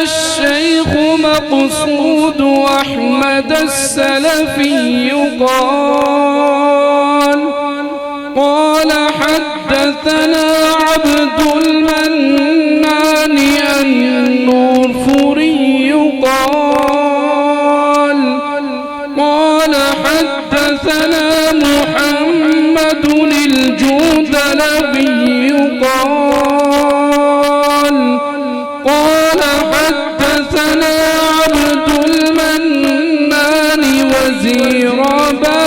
الشيخ مقصود أحمد السلفي قال حدثنا عبد المنان النورفوري قال حدثنا محمد الجودلبي قال حدثنا عبد المنان وزيرابادي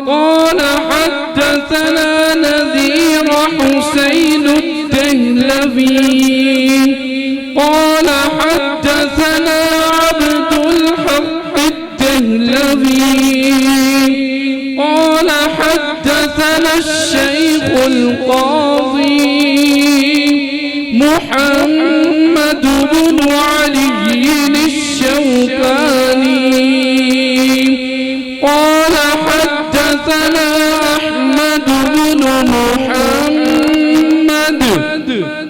قال حدثنا نذير حسين الدهلوي قال حدثنا عبد الحق الدهلوي قال حدثنا الشيخ القاضي محمد بن علي الشوكاني قال حدثنا أحمد بن محمد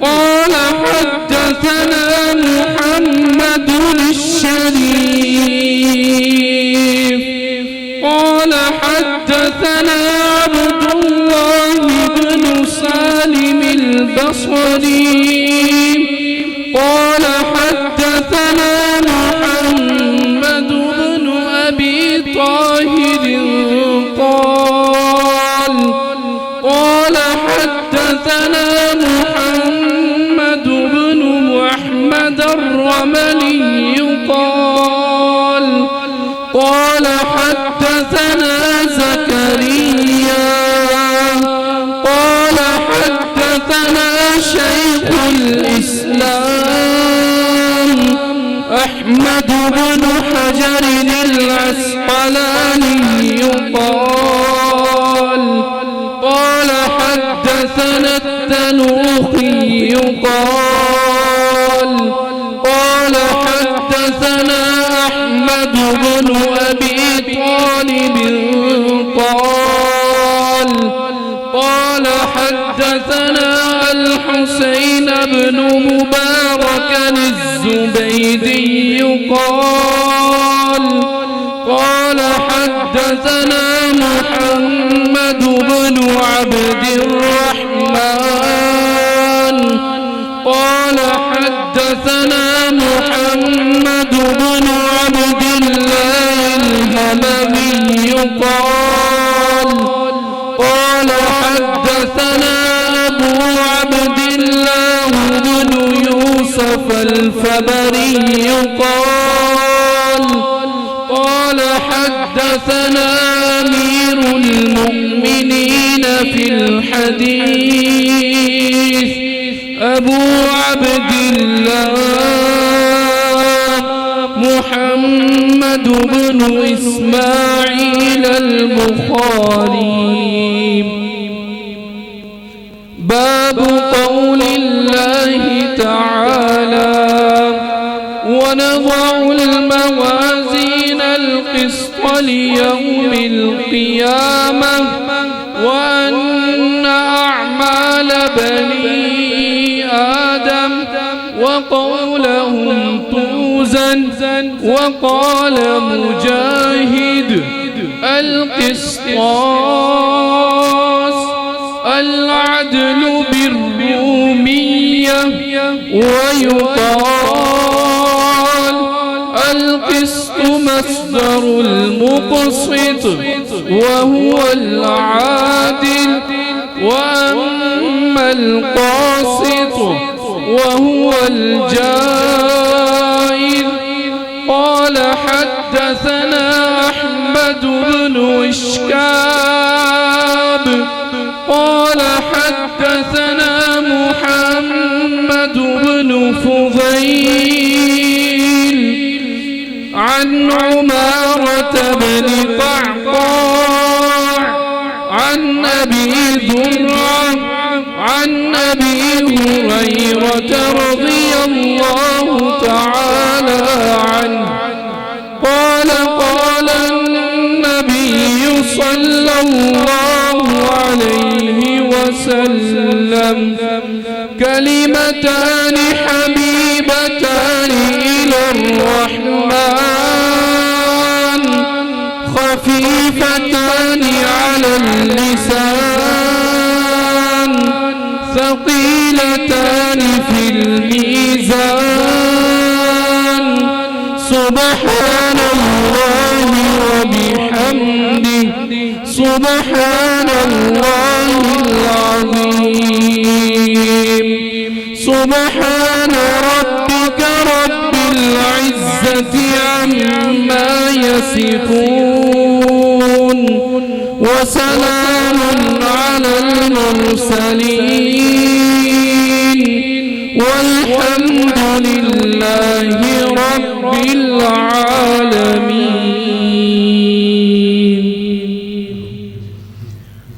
قال حدثنا محمد الشريف قال حدثنا عبد الله بن سالم البصري قال حدثنا محمد بن أبي طاهر قال حدثنا محمد بن محمد الرملي قال حدثنا زكريا قال حدثنا شيخ الإسلام أحمد بن حجر العسقلاني قال حدثنا التنوخي قال حدثنا أحمد بن أبي طالب قال حدثنا الحسين بن مبارك الزبيدي قال حدثنا محمد بن عبد الرحمن الفبري قال حدثنا أمير المؤمنين في الحديث أبو عبد الله محمد بن إسماعيل البخاري. باب قول الله تعالى ونضع الموازين القسط ليوم القيامة وأن أعمال بني آدم وقولهم توزن. وقال مجاهد القسطاس العدل بالرومية. ويقال القسط مصدر المقسط وهو العادل. وأما القاسط وهو الجائر. قال حدثنا أحمد بن إشكاب قال حدثنا محمد بن فضيل عن عمارة بن قعقاع عن أبي ذرة عن أبي هريرة رضي الله تعالى عنه قال قال النبي صلى الله عليه وسلم كلمتان حبيبتان إلى الرحمن خفيفتان على اللسان ثقيلتان في الميزان سبحان الله وبحمده سبحان الله العظيم سبحان ربك رب العزة عما يصفون وسلام على المرسلين والحمد لله رب العالمين.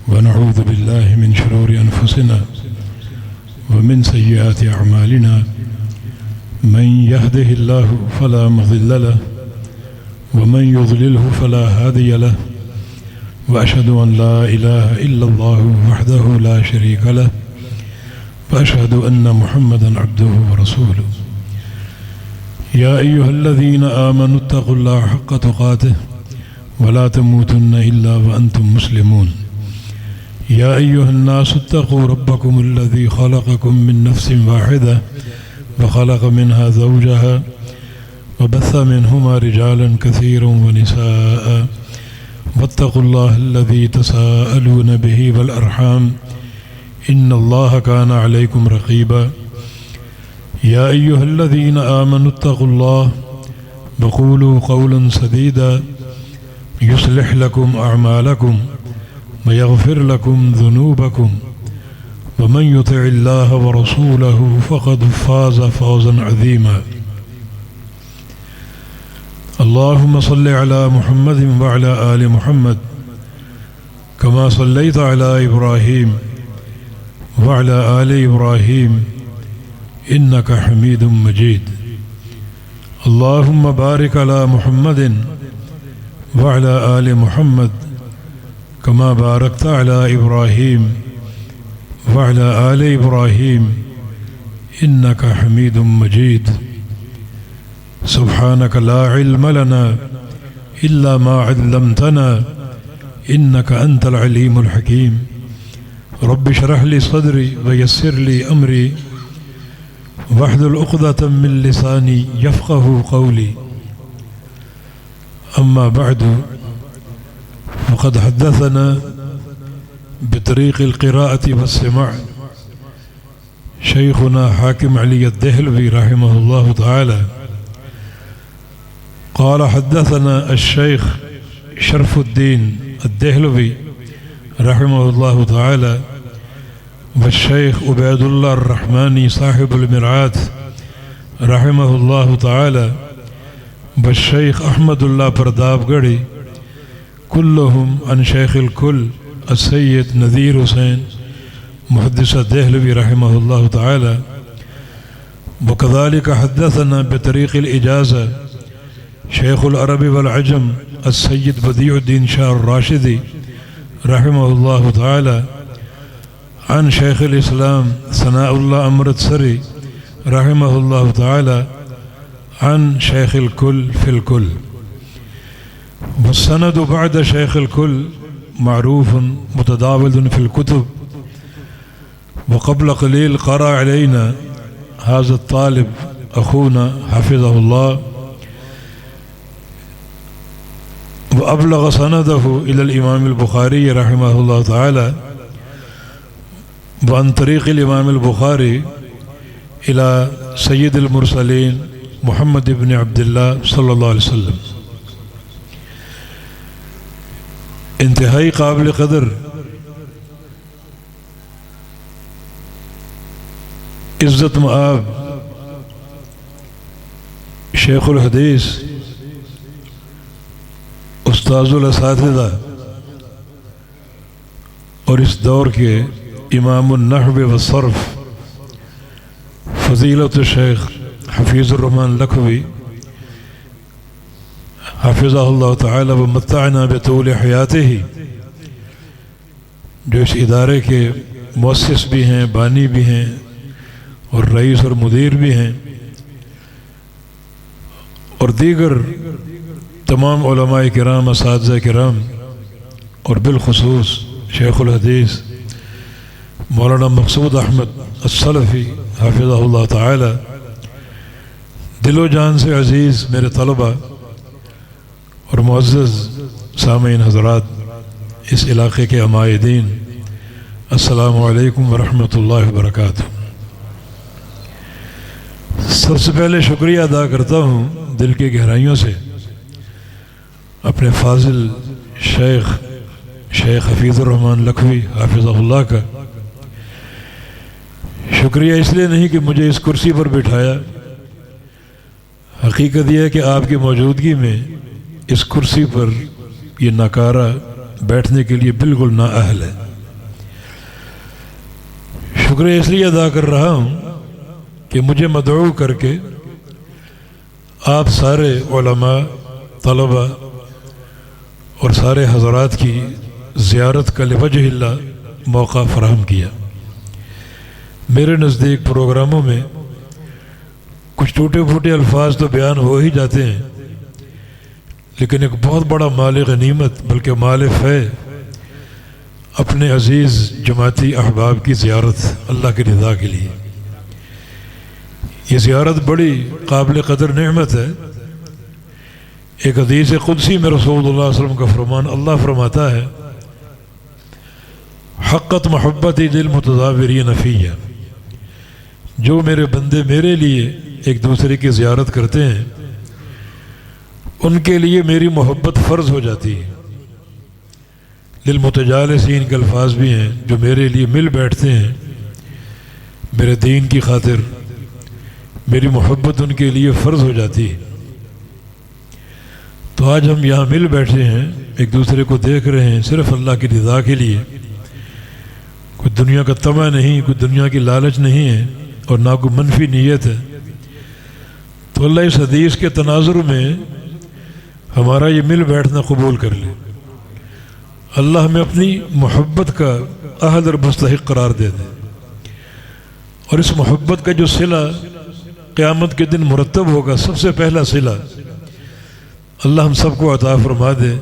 ونعوذ بالله من شرور أنفسنا ومن سيئات أعمالنا من يهده الله فلا مضل له ومن يضلله فلا هادي له وأشهد أن لا إله إلا الله وحده لا شريك له وأشهد أن محمدا عبده ورسوله. يا أيها الذين آمنوا اتقوا الله حق تقاته ولا تموتن إلا وأنتم مسلمون. يا أيها الناس اتقوا ربكم الذي خلقكم من نفس واحدة وخلق منها زوجها وبث منهما رجالا كثيرا ونساء واتقوا الله الذي تساءلون به والأرحام إن الله كان عليكم رقيبا. يا أيها الذين آمنوا اتقوا الله وقولوا قولا سديدا يصلح لكم أعمالكم ويغفر لكم ذنوبكم ومن يطع الله ورسوله فقد فاز فوزا عظيما. اللهم صل على محمد وعلى آل محمد كما صليت على إبراهيم وعلى آل إبراهيم إنك حميد مجيد. اللهم بارك على محمد وعلى آل محمد كما باركت على إبراهيم وعلى آل إبراهيم إنك حميد مجيد. سبحانك لا علم لنا إلا ما علمتنا إنك أنت العليم الحكيم. رب اشرح لي صدري ويسر لي أمري واحلل عقدة من لساني يفقه قولي. أما بعد فقد حدثنا بطريق القراءة والسماع شيخنا حاكم علي الدهلوي رحمه الله تعالى قال حدثنا الشيخ شرف الدين الدهلوي رحمه الله تعالى والشيخ عبيد الله الرحماني صاحب المرعاة رحمه الله تعالى والشيخ أحمد الله پردابگڑھی كلهم عن شيخ الكل السيد نذير حسين محدث الدهلوي رحمه الله تعالى. وكذلك حدثنا بطريق الإجازة شيخ العرب والعجم السيد بديع الدين شاه الراشدي رحمه الله تعالى عن شيخ الإسلام ثناء الله أمرتسري رحمه الله تعالى عن شيخ الكل في الكل. والسند بعد شيخ الكل معروف متداول في الكتب. وقبل قليل قرأ علينا هذا الطالب أخونا حفظه الله وأبلغ سنده إلى الإمام البخاري رحمه الله تعالى وعن طريق الإمام البخاري إلى سيد المرسلين محمد بن عبد الله صلى الله عليه وسلم. انتہائی قابل قدر عزت مآب شیخ الحدیث استاذ الاساتذہ اور اس دور کے امام النحو والصرف فضیلت الشیخ حفیظ الرحمن لکھوی حافظہ اللہ تعالی ومتعنا بطول حیاتہ، جو اس ادارے کے مؤسس بھی ہیں، بانی بھی ہیں اور رئیس اور مدیر بھی ہیں، اور دیگر تمام علماء کرام، اساتذہ کرام، اور بالخصوص شیخ الحدیث مولانا مقصود احمد السلفی حافظہ اللہ تعالی، دل و جان سے عزیز میرے طلبہ اور معزز سامعین حضرات، اس علاقے کے عمائدین، السلام علیکم ورحمۃ اللہ وبرکاتہ۔ سب سے پہلے شکریہ ادا کرتا ہوں دل کی گہرائیوں سے اپنے فاضل شیخ حفیظ الرحمن لکھوی حافظہ اللہ کا۔ شکریہ اس لیے نہیں کہ مجھے اس کرسی پر بٹھایا، حقیقت یہ ہے کہ آپ کی موجودگی میں اس کرسی پر یہ ناکارہ بیٹھنے کے لیے بالکل نااہل ہے۔ شکریہ اس لیے ادا کر رہا ہوں کہ مجھے مدعو کر کے آپ سارے علماء، طلباء اور سارے حضرات کی زیارت کا لوجہ اللہ موقع فراہم کیا۔ میرے نزدیک پروگراموں میں کچھ ٹوٹے پھوٹے الفاظ تو بیان ہو ہی جاتے ہیں، لیکن ایک بہت بڑا مال غنیمت بلکہ مال فے اپنے عزیز جماعتی احباب کی زیارت اللہ کی رضا کے لیے۔ یہ زیارت بڑی قابل قدر نعمت ہے۔ ایک حدیث قدسی میں رسول اللہ صلی اللہ علیہ وسلم کا فرمان، اللہ فرماتا ہے حقت محبتی دل متضابرین فیہ، جو میرے بندے میرے لیے ایک دوسرے کی زیارت کرتے ہیں ان کے لیے میری محبت فرض ہو جاتی ہے۔ للمتجالسین کے الفاظ بھی ہیں، جو میرے لیے مل بیٹھتے ہیں میرے دین کی خاطر، میری محبت ان کے لیے فرض ہو جاتی ہے۔ تو آج ہم یہاں مل بیٹھے ہیں، ایک دوسرے کو دیکھ رہے ہیں صرف اللہ کی رضا کے لیے، کوئی دنیا کا طمع نہیں، کوئی دنیا کی لالچ نہیں ہے اور نہ کوئی منفی نیت ہے۔ تو اللہ اس حدیث کے تناظر میں ہمارا یہ مل بیٹھنا قبول کر لے، اللہ ہمیں اپنی محبت کا اہل اور مستحق قرار دے دے، اور اس محبت کا جو صلہ قیامت کے دن مرتب ہوگا، سب سے پہلا صلہ اللہ ہم سب کو عطا فرما دے۔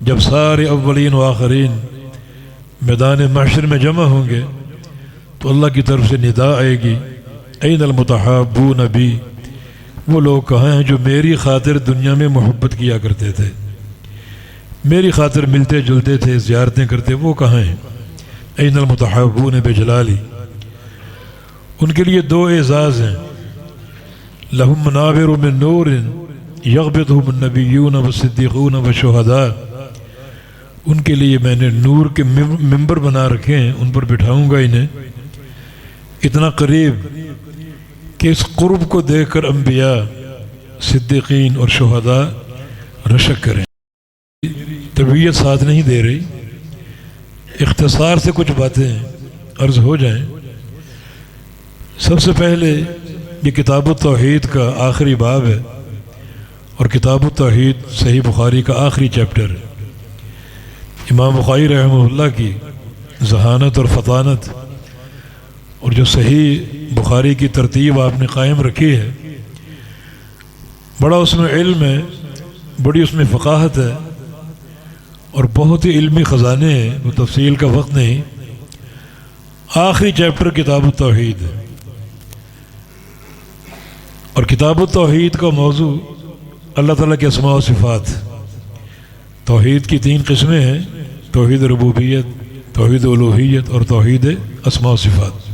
جب سارے اولین و آخرین میدان محشر میں جمع ہوں گے تو اللہ کی طرف سے ندا آئے گی، این المتحابون بی، وہ لوگ کہاں ہیں جو میری خاطر دنیا میں محبت کیا کرتے تھے، میری خاطر ملتے جلتے تھے، زیارتیں کرتے، وہ کہاں ہیں؟ این المتحابون بجلالی۔ ان کے لیے دو اعزاز ہیں، لہم منابر من نور یغبطہم النبیون والصدیقون والشہداء، ان کے لیے میں نے نور کے ممبر بنا رکھے ہیں، ان پر بٹھاؤں گا انہیں اتنا قریب کہ اس قرب کو دیکھ کر انبیاء، صدیقین اور شہداء رشک کریں۔ طبیعت ساتھ نہیں دے رہی، اختصار سے کچھ باتیں عرض ہو جائیں۔ سب سے پہلے یہ کتاب التوحید کا آخری باب ہے، اور کتاب التوحید صحیح بخاری کا آخری چیپٹر ہے۔ امام بخاری رحمہ اللہ کی ذہانت اور فطانت، اور جو صحیح بخاری کی ترتیب آپ نے قائم رکھی ہے، بڑا اس میں علم ہے، بڑی اس میں فقاہت ہے، اور بہت ہی علمی خزانے ہیں، وہ تفصیل کا وقت نہیں۔ آخری چیپٹر کتاب التوحید ہے، اور کتاب التوحید کا موضوع اللہ تعالیٰ کے اسماء و صفات۔ توحید کی 3 قسمیں ہیں، توحید ربوبیت، توحید الوہیت اور توحید اسماء و صفات۔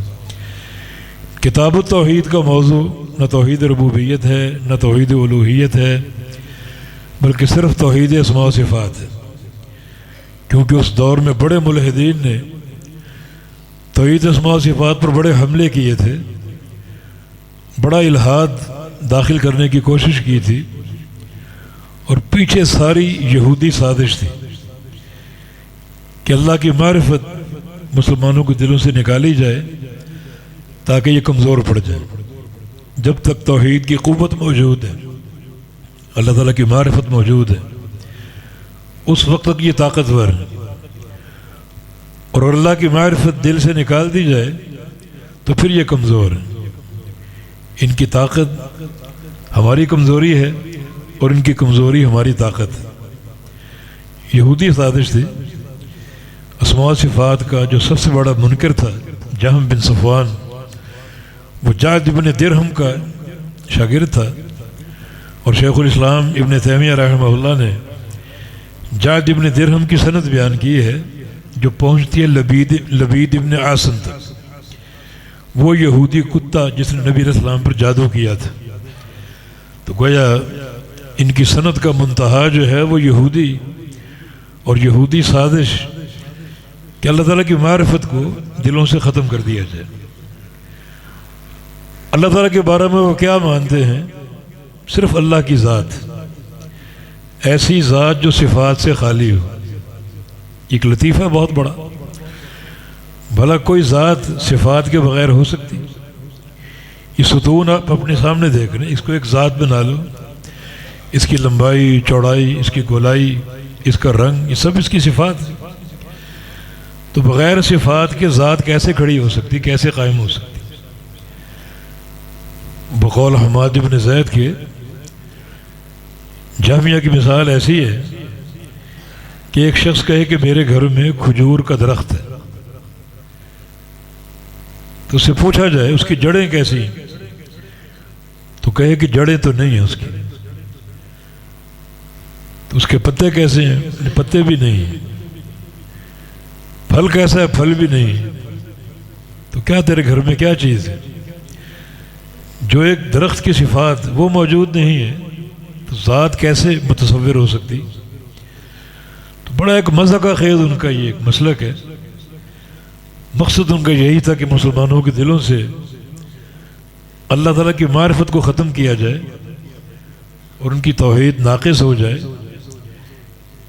کتاب التوحید کا موضوع نہ توحید ربوبیت ہے نہ توحید الوہیت ہے، بلکہ صرف توحید اسماء و صفات ہے، کیونکہ اس دور میں بڑے ملحدین نے توحید اسماء و صفات پر بڑے حملے کیے تھے، بڑا الہاد داخل کرنے کی کوشش کی تھی، اور پیچھے ساری یہودی سازش تھی کہ اللہ کی معرفت مسلمانوں کے دلوں سے نکالی جائے تاکہ یہ کمزور پڑ جائے۔ جب تک توحید کی قوت موجود ہے، اللہ تعالیٰ کی معرفت موجود ہے، اس وقت تک یہ طاقتور ہے، اور اللہ کی معرفت دل سے نکال دی جائے تو پھر یہ کمزور ہے۔ ان کی طاقت ہماری کمزوری ہے، اور ان کی کمزوری ہماری طاقت ہے۔ یہودی سازش تھی۔ اسماء و صفات کا جو سب سے بڑا منکر تھا جہم بن صفوان، وہ جعد بن درہم کا شاگرد تھا، اور شیخ الاسلام ابن تیمیہ رحمہ اللہ نے جعد بن درہم کی سند بیان کی ہے جو پہنچتی ہے لبید ابن عاصم تک، وہ یہودی کتا جس نے نبی علیہ السلام پر جادو کیا تھا۔ تو گویا ان کی سند کا منتہا جو ہے وہ یہودی اور یہودی سازش کہ اللہ تعالیٰ کی معرفت کو دلوں سے ختم کر دیا جائے۔ اللہ تعالیٰ کے بارے میں وہ کیا مانتے ہیں؟ صرف اللہ کی ذات، ایسی ذات جو صفات سے خالی ہو۔ ایک لطیفہ بہت بڑا، بھلا کوئی ذات صفات کے بغیر ہو سکتی؟ یہ ستون آپ اپنے سامنے دیکھ رہے ہیں، اس کو ایک ذات بنا لو، اس کی لمبائی، چوڑائی، اس کی گولائی، اس کا رنگ، یہ سب اس کی صفات ہے۔ تو بغیر صفات کے ذات کیسے کھڑی ہو سکتی، کیسے قائم ہو سکتی؟ بقول حماد بن زید کے جامعہ کی مثال ایسی ہے کہ ایک شخص کہے کہ میرے گھر میں کھجور کا درخت ہے، تو اس سے پوچھا جائے اس کی جڑیں کیسی ہیں، تو کہے کہ جڑیں تو نہیں ہیں اس کی۔ تو اس کے پتے کیسے ہیں؟ پتے بھی نہیں ہیں۔ پھل کیسا ہے؟ پھل بھی نہیں ہے۔ تو کیا تیرے گھر میں کیا چیز ہے؟ جو ایک درخت کی صفات وہ موجود نہیں ہے، تو ذات کیسے متصور ہو سکتی؟ تو بڑا ایک مذہب کا خیز ان کا یہ ایک مسلک ہے۔ مقصد ان کا یہی تھا کہ مسلمانوں کے دلوں سے اللہ تعالیٰ کی معرفت کو ختم کیا جائے اور ان کی توحید ناقص ہو جائے،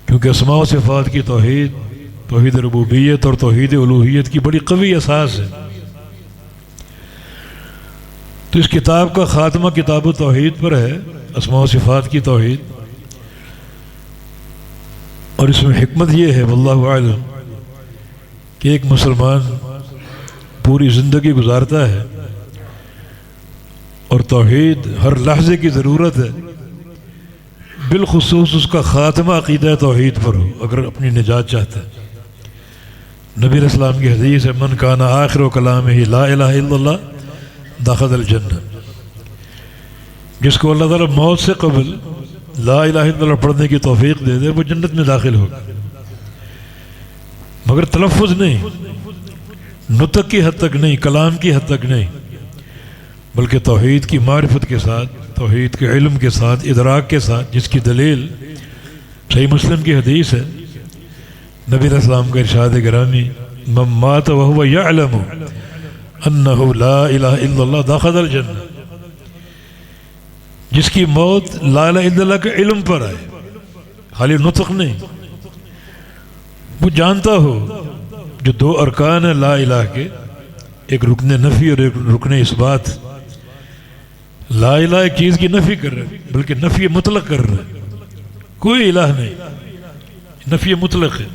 کیونکہ اسماء و صفات کی توحید، توحید ربوبیت اور توحید الوہیت کی بڑی قوی اساس ہے۔ تو اس کتاب کا خاتمہ کتاب التوحید پر ہے، اسماء و صفات کی توحید، اور اس میں حکمت یہ ہے واللہ اعلم کہ ایک مسلمان پوری زندگی گزارتا ہے اور توحید ہر لحظے کی ضرورت ہے، بالخصوص اس کا خاتمہ عقیدہ توحید پر ہو اگر اپنی نجات چاہتا ہے۔ نبی علیہ السلام کی حدیث ہے من کان آخر کلامہ لا الہ الا اللہ دخل الجنہ، جس کو اللہ تعالیٰ موت سے قبل لا الہ الا اللہ پڑھنے کی توفیق دے دے وہ جنت میں داخل ہوگا، مگر تلفظ نہیں، نطق کی حد تک نہیں، کلام کی حد تک نہیں، بلکہ توحید کی معرفت کے ساتھ، توحید کے علم کے ساتھ، ادراک کے ساتھ، جس کی دلیل صحیح مسلم کی حدیث ہے، نبی علیہ السلام کا ارشاد گرامی، من مات وهو يعلم انه لا الہ الا اللہ دخل الجنہ، جس کی موت لا الہ الا اللہ کے علم پر آئے، خالی نطق نہیں، وہ جانتا ہو جو دو ارکان ہیں لا الہ کے، ایک رکن نفی اور ایک رکن اثبات۔ لا الہ ایک چیز کی نفی کر رہے ہیں، بلکہ نفی مطلق کر رہے ہیں، کوئی الہ نہیں، نفی مطلق ہے،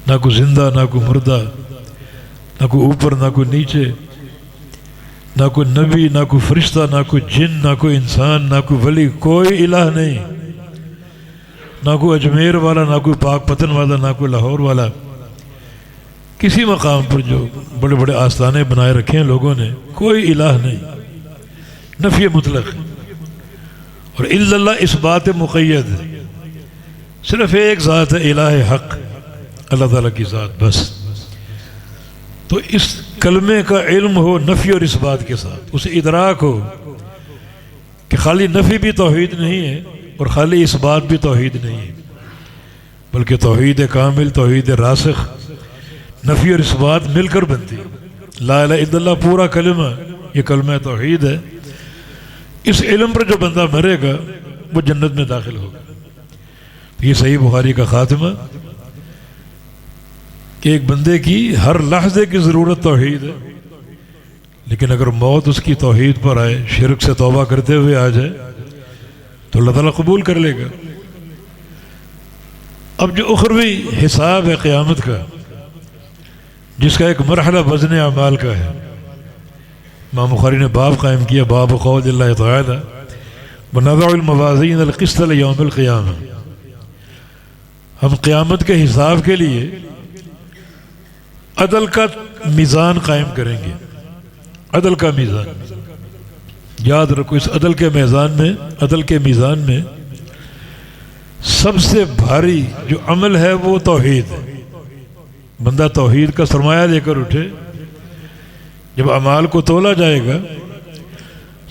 نہ کوئی زندہ، نہ کوئی مردہ، نہ کوئی اوپر، نہ کوئی نیچے، نہ کوئی نبی، نہ کوئی فرشتہ، نہ کوئی جن، نہ کوئی انسان، نہ کوئی ولی، کوئی الہ نہیں، نہ کوئی اجمیر والا، نہ کوئی پاک پتن والا، نہ کوئی لاہور والا۔ کسی مقام پر جو بڑے بڑے آستانے بنائے رکھے ہیں لوگوں نے، کوئی الہ نہیں، نفی مطلق ہے۔ اور الا اللہ اس بات مقید ہے، صرف ایک ذات ہے الہ حق، اللہ تعالیٰ کی ذات، بس۔ تو اس کلمے کا علم ہو نفی اور اس بات کے ساتھ، اسے ادراک ہو کہ خالی نفی بھی توحید نہیں ہے اور خالی اس بات بھی توحید نہیں ہے، بلکہ توحید کامل، توحید راسخ، نفی اور اس بات مل کر بنتی ہے۔ لا الہ الا اللہ پورا کلمہ، یہ کلمہ توحید ہے۔ اس علم پر جو بندہ مرے گا وہ جنت میں داخل ہوگا۔ یہ صحیح بخاری کا خاتمہ کہ ایک بندے کی ہر لحظے کی ضرورت توحید ہے، لیکن اگر موت اس کی توحید پر آئے، شرک سے توبہ کرتے ہوئے آ جائے تو اللہ تعالیٰ قبول کر لے گا۔ اب جو اخروی حساب ہے قیامت کا، جس کا ایک مرحلہ وزن اعمال کا ہے، امام بخاری نے باب قائم کیا، باب قول اللہ تعالی وَنَضَعُ الْمَوَازِينَ الْقِسْطَ لِيَوْمِ الْقِيَامَةِ، ہم قیامت کے حساب کے لیے عدل کا میزان قائم کریں گے۔ عدل کا میزان، یاد رکھو، اس عدل کے میزان میں سب سے بھاری جو عمل ہے وہ توحید ہے۔ بندہ توحید کا سرمایہ لے کر اٹھے، جب اعمال کو تولا جائے گا،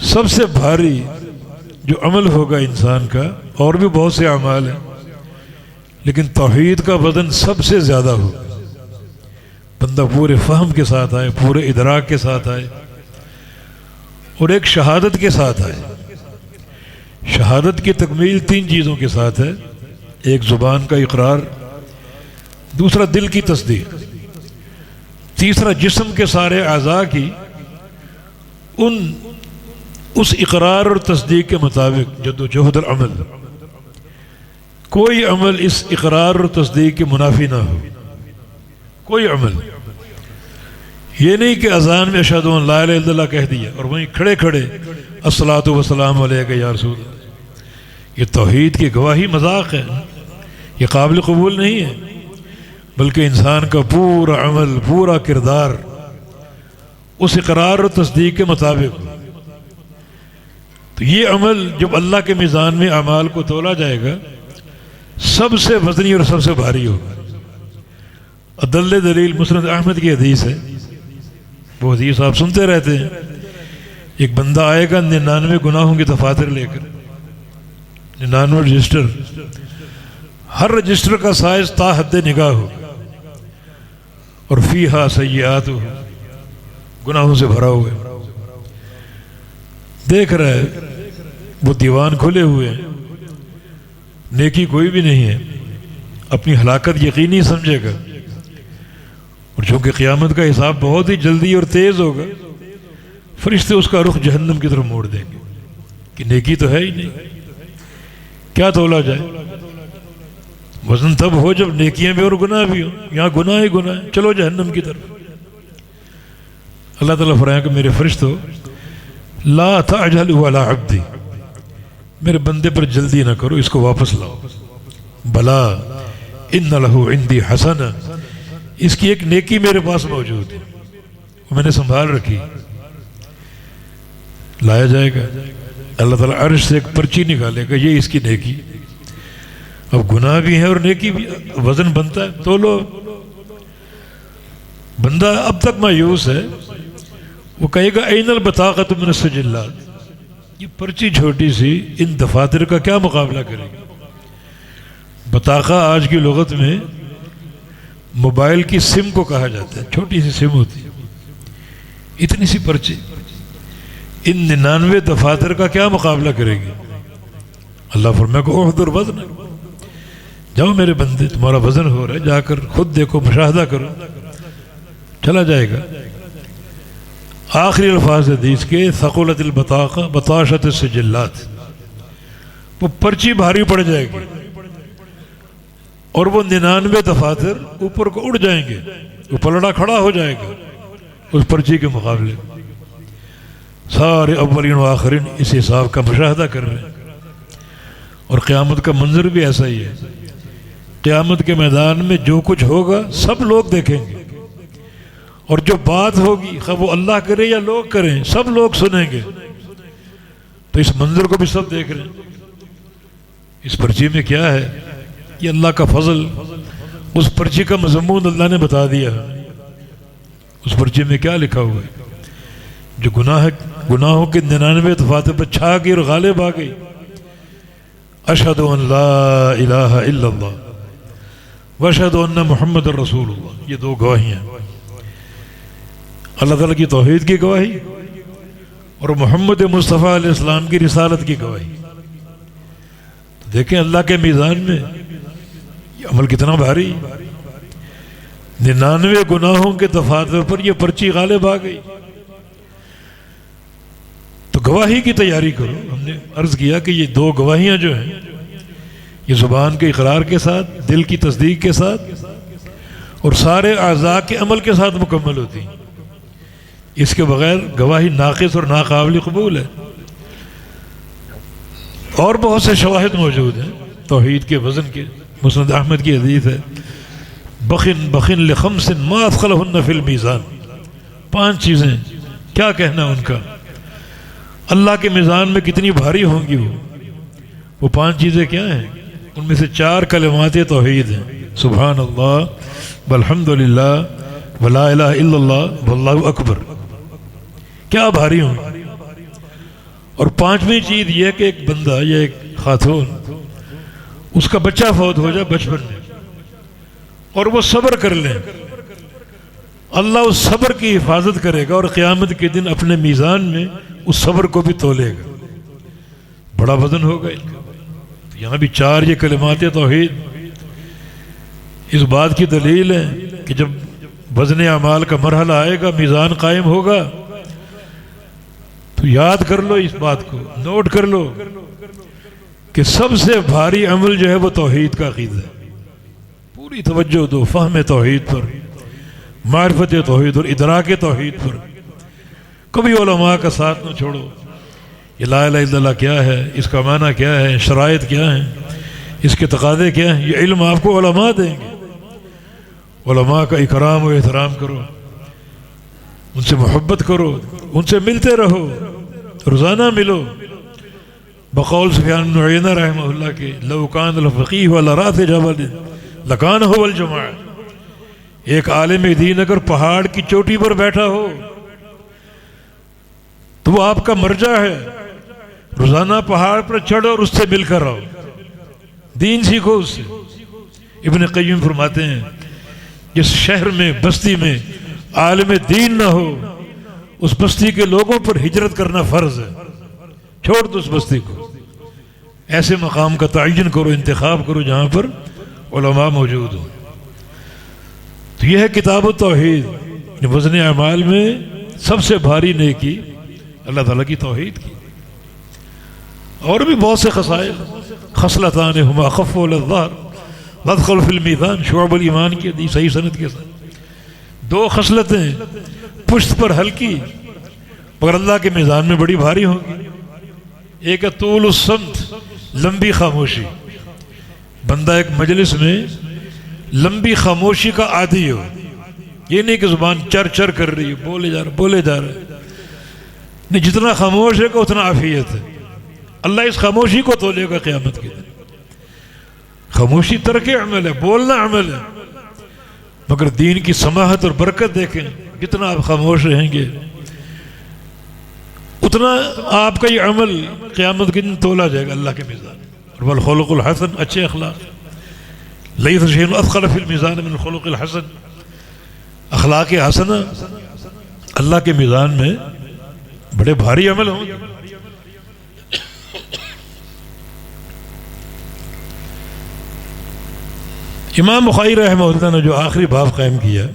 سب سے بھاری جو عمل ہوگا انسان کا، اور بھی بہت سے اعمال ہیں لیکن توحید کا وزن سب سے زیادہ ہوگا۔ بندہ پورے فہم کے ساتھ آئے، پورے ادراک کے ساتھ آئے، اور ایک شہادت کے ساتھ آئے۔ شہادت کی تکمیل تین چیزوں کے ساتھ ہے، ایک زبان کا اقرار، دوسرا دل کی تصدیق، تیسرا جسم کے سارے اعضاء کی اس اقرار اور تصدیق کے مطابق جد و جہد العمل، کوئی عمل اس اقرار اور تصدیق کے منافی نہ ہو، کوئی عمل۔ یہ نہیں کہ اذان میں اشہد ان لا الہ الا اللہ کہہ دیا اور وہیں کھڑے کھڑے الصلاۃ والسلام علیک یا رسول اللہ، یہ توحید کی گواہی مذاق ہے، یہ قابل قبول نہیں ہے، بلکہ انسان کا پورا عمل، پورا کردار اس اقرار اور تصدیق کے مطابق ہو۔ تو یہ عمل جب اللہ کے میزان میں اعمال کو تولا جائے گا، سب سے وزنی اور سب سے بھاری ہوگا۔ ادل دلیل مسند احمد کی حدیث ہے، وہ حدیث آپ سنتے رہتے ہیں۔ ایک بندہ آئے گا 99 گناہوں کی دفاتر لے کر، 99 رجسٹر، ہر رجسٹر کا سائز تا حد نگاہ ہو، اور فیہا سیئات ہو، گناہوں سے بھرا ہوا ہے۔ دیکھ رہا ہے وہ دیوان کھلے ہوئے ہیں، نیکی کوئی بھی نہیں ہے، اپنی ہلاکت یقینی سمجھے گا، اور چونکہ قیامت کا حساب بہت ہی جلدی اور تیز ہوگا، فرشتے اس کا رخ جہنم کی طرف موڑ دیں گے کہ نیکی تو ہے ہی نہیں، کیا تولا جائے؟ وزن تب ہو جب نیکیاں بھی اور گناہ بھی ہوں، یہاں گناہ ہی گناہ ہے، چلو جہنم کی طرف۔ اللہ تعالیٰ فرمائے کہ میرے فرشتو لا تعجلوا علی عبدی، میرے بندے پر جلدی نہ کرو، اس کو واپس لاؤ۔ بلا ان لہ عندی حسنہ، اس کی ایک نیکی میرے پاس موجود ہے، وہ میں نے سنبھال رکھی، لایا جائے گا۔ اللہ تعالیٰ عرش سے ایک پرچی نکالے گا، یہ اس کی نیکی۔ اب گناہ بھی ہے اور نیکی بھی، وزن بنتا ہے، تو لو۔ بندہ اب تک مایوس ہے، وہ کہے گا این البطاقۃ من السجلات، یہ پرچی چھوٹی سی ان دفاتر کا کیا مقابلہ کرے گی؟ بطاقہ آج کی لغت میں موبائل کی سم کو کہا جاتا ہے، چھوٹی سی سم ہوتی ہے، اتنی سی پرچی ان 99 دفاتر کا کیا مقابلہ کرے گی؟ اللہ فرمائے کہ احضر وزن، جاؤ میرے بندے تمہارا وزن ہو رہا ہے، جا کر خود دیکھو، مشاہدہ کرو، چلا جائے گا۔ آخری الفاظ حدیث کے ثقلت البطاقہ بطاشت السجلات، وہ پرچی بھاری پڑ جائے گی اور وہ 99 دفاتر اوپر کو اڑ جائیں گے، وہ پلڑا کھڑا ہو جائے گا اس پرچی کے مقابلے۔ سارے اولین و آخرین اس حساب کا مشاہدہ کر رہے ہیں، اور قیامت کا منظر بھی ایسا ہی ہے۔ قیامت کے میدان میں جو کچھ ہوگا سب لوگ دیکھیں گے، اور جو بات ہوگی خواہ وہ اللہ کرے یا لوگ کریں، سب لوگ سنیں گے۔ تو اس منظر کو بھی سب دیکھ رہے ہیں۔ اس پرچی میں کیا ہے؟ یہ اللہ کا فضل، اس پرچی کا مضمون اللہ نے بتا دیا۔ اس پرچی میں کیا لکھا ہوا ہے؟ جو گناہوں کے 99 دفاتر پر چھا گئی اور غالب آ گئی، اشہد ان لا الہ الا اللہ واشہد ان محمد رسول اللہ، یہ دو گواہیاں، اللہ تعالیٰ کی توحید کی گواہی اور محمد مصطفیٰ علیہ السلام کی رسالت کی گواہی۔ تو دیکھیں اللہ کے میزان میں یہ عمل کتنا بھاری، 99 گناہوں کے دفاتر پر یہ پرچی غالب آ گئی۔ تو گواہی کی تیاری کرو۔ ہم نے عرض کیا کہ یہ دو گواہیاں جو ہیں، یہ زبان کے اقرار کے ساتھ، دل کی تصدیق کے ساتھ اور سارے اعضاء کے عمل کے ساتھ مکمل ہوتی ہیں۔ اس کے بغیر گواہی ناقص اور ناقابل قبول ہے۔ اور بہت سے شواہد موجود ہیں توحید کے وزن کے۔ مسند احمد کی حدیث ہے، بخن بخن لخمس ما اثقلہن فی المیزان، 5 چیزیں کیا کہنا ان کا، اللہ کے میزان میں کتنی بھاری ہوں گی وہ 5 چیزیں کیا ہیں؟ ان میں سے 4 کلمات توحید ہیں، سبحان اللہ والحمد للہ ولا الہ الا اللہ واللہ اکبر، کیا بھاری ہوں۔ اور 5ویں چیز یہ کہ ایک بندہ یا ایک خاتون، اس کا بچہ فوت ہو جائے بچپن میں اور وہ صبر کر لیں، اللہ اس صبر کی حفاظت کرے گا اور قیامت کے دن اپنے میزان میں اس صبر کو بھی تولے گا، بڑا وزن ہوگا ان کا۔ یہاں بھی 4 یہ کلمات توحید اس بات کی دلیل ہے کہ جب وزن اعمال کا مرحلہ آئے گا، میزان قائم ہوگا، تو یاد کر لو اس بات کو، نوٹ کر لو کہ سب سے بھاری عمل جو ہے وہ توحید کا عقیدہ ہے۔ پوری توجہ دو فہم توحید پر، معرفت توحید اور ادراک توحید پر۔ کبھی علماء کا ساتھ نہ چھوڑو۔ یہ لا الہ الا اللہ کیا ہے، اس کا معنی کیا ہے، شرائط کیا ہیں، اس کے تقاضے کیا ہیں، یہ علم آپ کو علماء دیں گے۔ علماء کا اکرام و احترام کرو، ان سے محبت کرو، ان سے ملتے رہو، روزانہ ملو۔ بقول سفیان بن عیینہ رحمہ اللہ کے، لو کان الفقیہ علی راس جبل لکان هو الجماع، ایک عالم دین اگر پہاڑ کی چوٹی پر بیٹھا ہو تو وہ آپ کا مرجع ہے۔ روزانہ پہاڑ پر چڑھو اور اس سے مل کر رہو، دین سیکھو اس سے۔ ابن قیم فرماتے ہیں جس شہر میں بستی میں عالم دین نہ ہو، اس بستی کے لوگوں پر ہجرت کرنا فرض ہے، چھوڑ دو اس بستی کو۔ ایسے مقام کا تعین کرو، انتخاب کرو جہاں پر علماء موجود ہوں۔ تو یہ ہے کتاب التوحید، وزن اعمال میں سب سے بھاری نیکی اللہ تعالیٰ کی توحید کی۔ اور بھی بہت سے خصائل، خصلتان ہما اخف علی الظہر مدخل فی المیزان، شعب الایمان کی حدیث صحیح سند کے ساتھ۔ 2 خصلتیں پشت پر ہلکی مگر اللہ کے میزان میں بڑی بھاری ہوں گی۔ ایک ہے طول الصمت، لمبی خاموشی۔ بندہ ایک مجلس میں لمبی خاموشی کا عادی ہو، یہ نہیں کہ زبان چر چر کر رہی ہے، بولے جا رہے نہیں، جتنا خاموش ہے کہ اتنا عافیت ہے۔ اللہ اس خاموشی کو تولے گا قیامت کے دن۔ خاموشی ترک عمل ہے، بولنا عمل ہے، مگر دین کی سماحت اور برکت دیکھیں، جتنا آپ خاموش رہیں گے اتنا آپ کا یہ عمل قیامت کے دن تولا جائے گا اللہ کے میزان میں۔ اور والخلق الحسن، اچھے اخلاق، لیس شیء اثقل فی المیزان من الخلق الحسن، اخلاق حسنہ اللہ کے میزان میں بڑے بھاری عمل ہوں گے۔ امام بخاری رحمہ اللہ نے جو آخری باب قائم کیا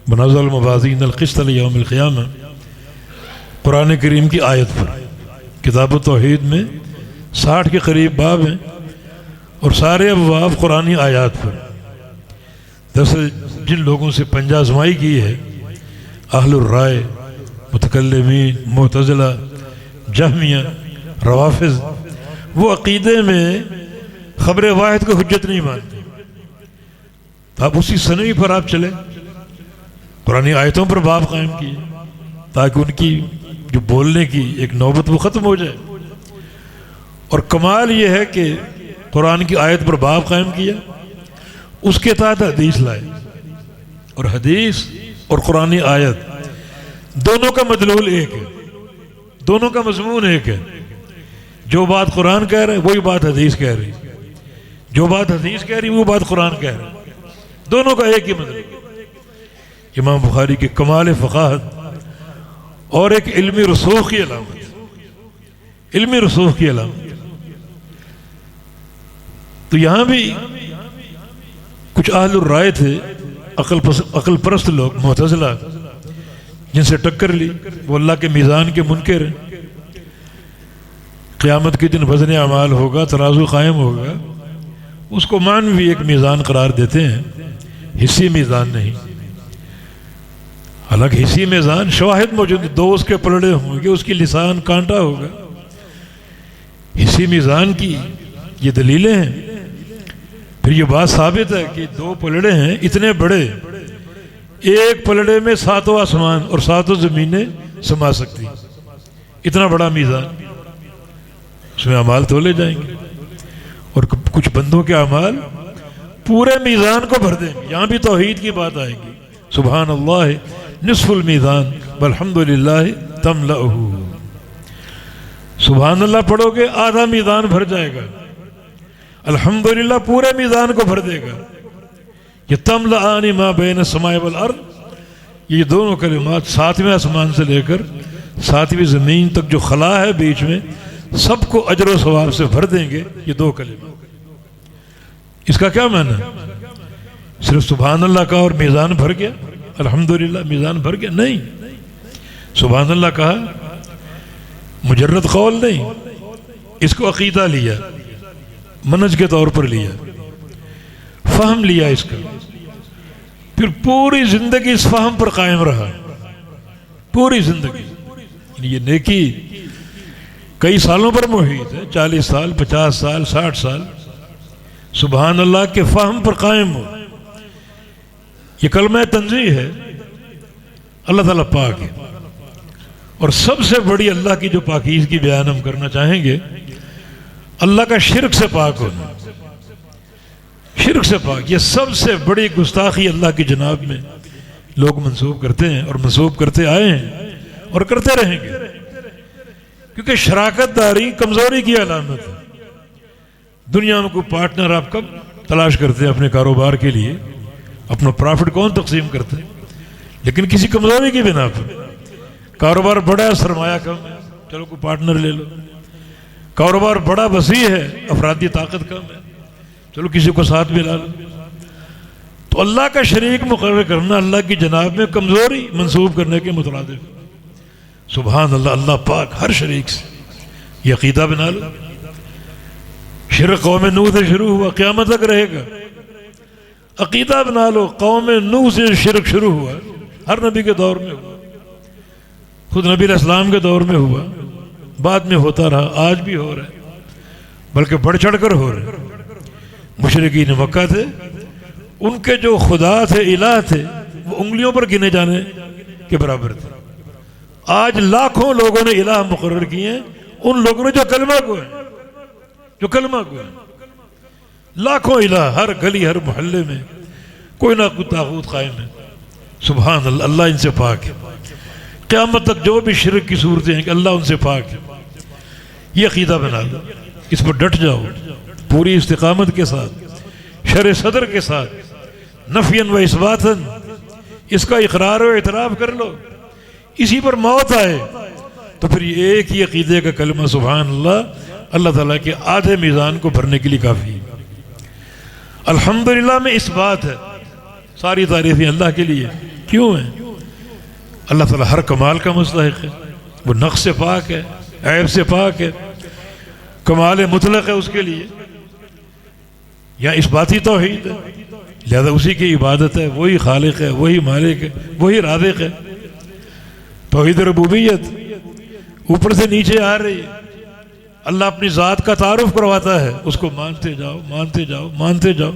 بنزل الموازین القسط لیوم القیامہ، قرآن کریم کی آیت پر، کتاب التوحید میں 60 کے قریب باب ہیں اور سارے ابواب قرآنی آیات پر۔ دراصل جن لوگوں سے پنجہ آزمائی کی ہے، اہل الرائے، متکلمین، معتزلہ، جہمیہ، روافض، وہ عقیدے میں خبر واحد کو حجت نہیں مانتے۔ تو آپ اسی سنوی پر آپ چلیں، قرآنی آیتوں پر باب قائم کیے تاکہ ان کی جو بولنے کی ایک نوبت وہ ختم ہو جائے۔ اور کمال یہ ہے کہ قرآن کی آیت پر باب قائم کیا، اس کے تحت حدیث لائے، اور حدیث اور قرآنی آیت دونوں کا مدلول ایک ہے، دونوں کا مضمون ایک ہے۔ جو بات قرآن کہہ رہے وہی بات حدیث کہہ رہی، جو بات حدیث کہہ رہی وہ بات قرآن کہہ رہا، دونوں کا ایک ہی مطلب۔ امام بخاری کے کمال فقاہت اور ایک علمی رسوخ کی علامت، علمی رسوخ کی علامت۔ تو یہاں بھی کچھ اہل الرائے تھے، عقل پرست لوگ، معتزلہ، جن سے ٹکر لی، وہ اللہ کے میزان کے منکر ہیں۔ قیامت کے دن وزن اعمال ہوگا، ترازو قائم ہوگا، اس کو معنوی ایک میزان قرار دیتے ہیں، حصی میزان نہیں۔ حالانکہ حصی میزان شواہد موجود، دو اس کے پلڑے ہوں گے، اس کی لسان کانٹا ہوگا۔ حصی میزان کی یہ دلیلیں ہیں۔ پھر یہ بات ثابت ہے کہ دو پلڑے ہیں اتنے بڑے، ایک پلڑے میں 7 آسمان اور 7 زمینیں سما سکتی، اتنا بڑا میزان، اس میں اعمال تولے جائیں گے، اور کچھ بندوں کے اعمال پورے میزان کو بھر دیں گے۔ یہاں بھی توحید کی بات آئے گی، سبحان اللہ نصف المیزان والحمد للہ تملأہ، سبحان اللہ پڑھو گے آدھا میزان بھر جائے گا، الحمدللہ پورے میزان کو بھر دے گا۔ یہ تملأان ما بین السماء والارض، یہ دونوں کلمات 7ویں آسمان سے لے کر 7ویں زمین تک جو خلا ہے بیچ میں، سب کو اجر و ثواب سے بھر دیں گے یہ دو کلمات۔ اس کا کیا معنی ہے؟ صرف سبحان اللہ کا اور میزان بھر گیا، الحمدللہ میزان بھر گیا؟ نہیں، سبحان اللہ کہا مجرد قول نہیں، اس کو عقیدہ لیا، منہج کے طور پر لیا، فہم لیا اس کا، پھر پوری زندگی اس فہم پر قائم رہا، پوری زندگی۔ یہ نیکی کئی سالوں پر محیط ہے، 40 سال، 50 سال، 60 سال، سبحان اللہ کے فہم پر قائم ہو۔ یہ کلمہ تنزیہ ہے، اللہ تعالیٰ پاک ہے، اور سب سے بڑی اللہ کی جو پاکیزگی بیان ہم کرنا چاہیں گے، اللہ کا شرک سے پاک ہونا، شرک سے پاک۔ یہ سب سے بڑی گستاخی اللہ کی جناب میں لوگ منسوب کرتے ہیں اور منسوب کرتے آئے ہیں اور کرتے رہیں گے، کیونکہ شراکت داری کمزوری کی علامت ہے۔ دنیا میں کوئی پارٹنر آپ کب تلاش کرتے ہیں اپنے کاروبار کے لیے؟ اپنا پرافٹ کون تقسیم کرتے ہیں؟ لیکن کسی کمزوری کی بنا پر۔ کاروبار بڑا ہے، سرمایہ کم ہے، چلو کوئی پارٹنر لے لو۔ کاروبار بڑا وسیع ہے، افرادی طاقت کم ہے، چلو کسی کو ساتھ ملا لو۔ تو اللہ کا شریک مقرر کرنا اللہ کی جناب میں کمزوری منسوب کرنے کے مترادف۔ سبحان اللہ، اللہ پاک ہر شریک سے، یہ عقیدہ بنا لو۔ شرک قوم نوح سے شروع ہوا، قیامت تک رہے گا۔ عقیدہ بنا لو، قوم نوح سے شرک شروع ہوا، ہر نبی کے دور میں ہوا، خود نبی علیہ السلام کے دور میں ہوا، بعد میں ہوتا رہا، آج بھی ہو رہا ہے، بلکہ بڑھ چڑھ کر ہو رہا ہے۔ مشرکین مکہ تھے، ان کے جو خدا تھے، الہ تھے، وہ انگلیوں پر گنے جانے کے برابر تھے۔ آج لاکھوں لوگوں نے الہ مقرر کیے ہیں، ان لوگوں نے جو کلمہ کو ہے، جو کلمہ کو ہے، لاکھوں الہ، ہر گلی ہر محلے میں کوئی نہ کوئی طاغوت قائم ہے۔ سبحان اللہ، اللہ ان سے پاک ہے۔ قیامت تک جو بھی شرک کی صورتیں ہیں کہ اللہ ان سے پاک ہے، یہ عقیدہ بنا لو، اس پر ڈٹ جاؤ پوری استقامت کے ساتھ، شرح صدر کے ساتھ، نفیاً و اثباتاً اس کا اقرار و اعتراف کر لو۔ اسی پر موت آئے تو پھر یہ ایک ہی عقیدے کا کلمہ سبحان اللہ، اللہ تعالیٰ کے آدھے میزان کو بھرنے کے لیے کافی ہے۔ الحمدللہ میں اس بات ہے، ساری تعریفیں اللہ کے لیے کیوں ہیں؟ اللہ تعالیٰ ہر کمال کا مستحق ہے، وہ نقص سے پاک ہے، عیب سے پاک ہے، کمال مطلق ہے اس کے لیے، یا اس باتی توحید ہے، لہذا اسی کی عبادت ہے، وہی خالق ہے، وہی مالک ہے، وہی رازق ہے۔ توحید ربوبیت اوپر سے نیچے آ رہی ہے، اللہ اپنی ذات کا تعارف کرواتا ہے، اس کو مانتے جاؤ مانتے جاؤ مانتے جاؤ۔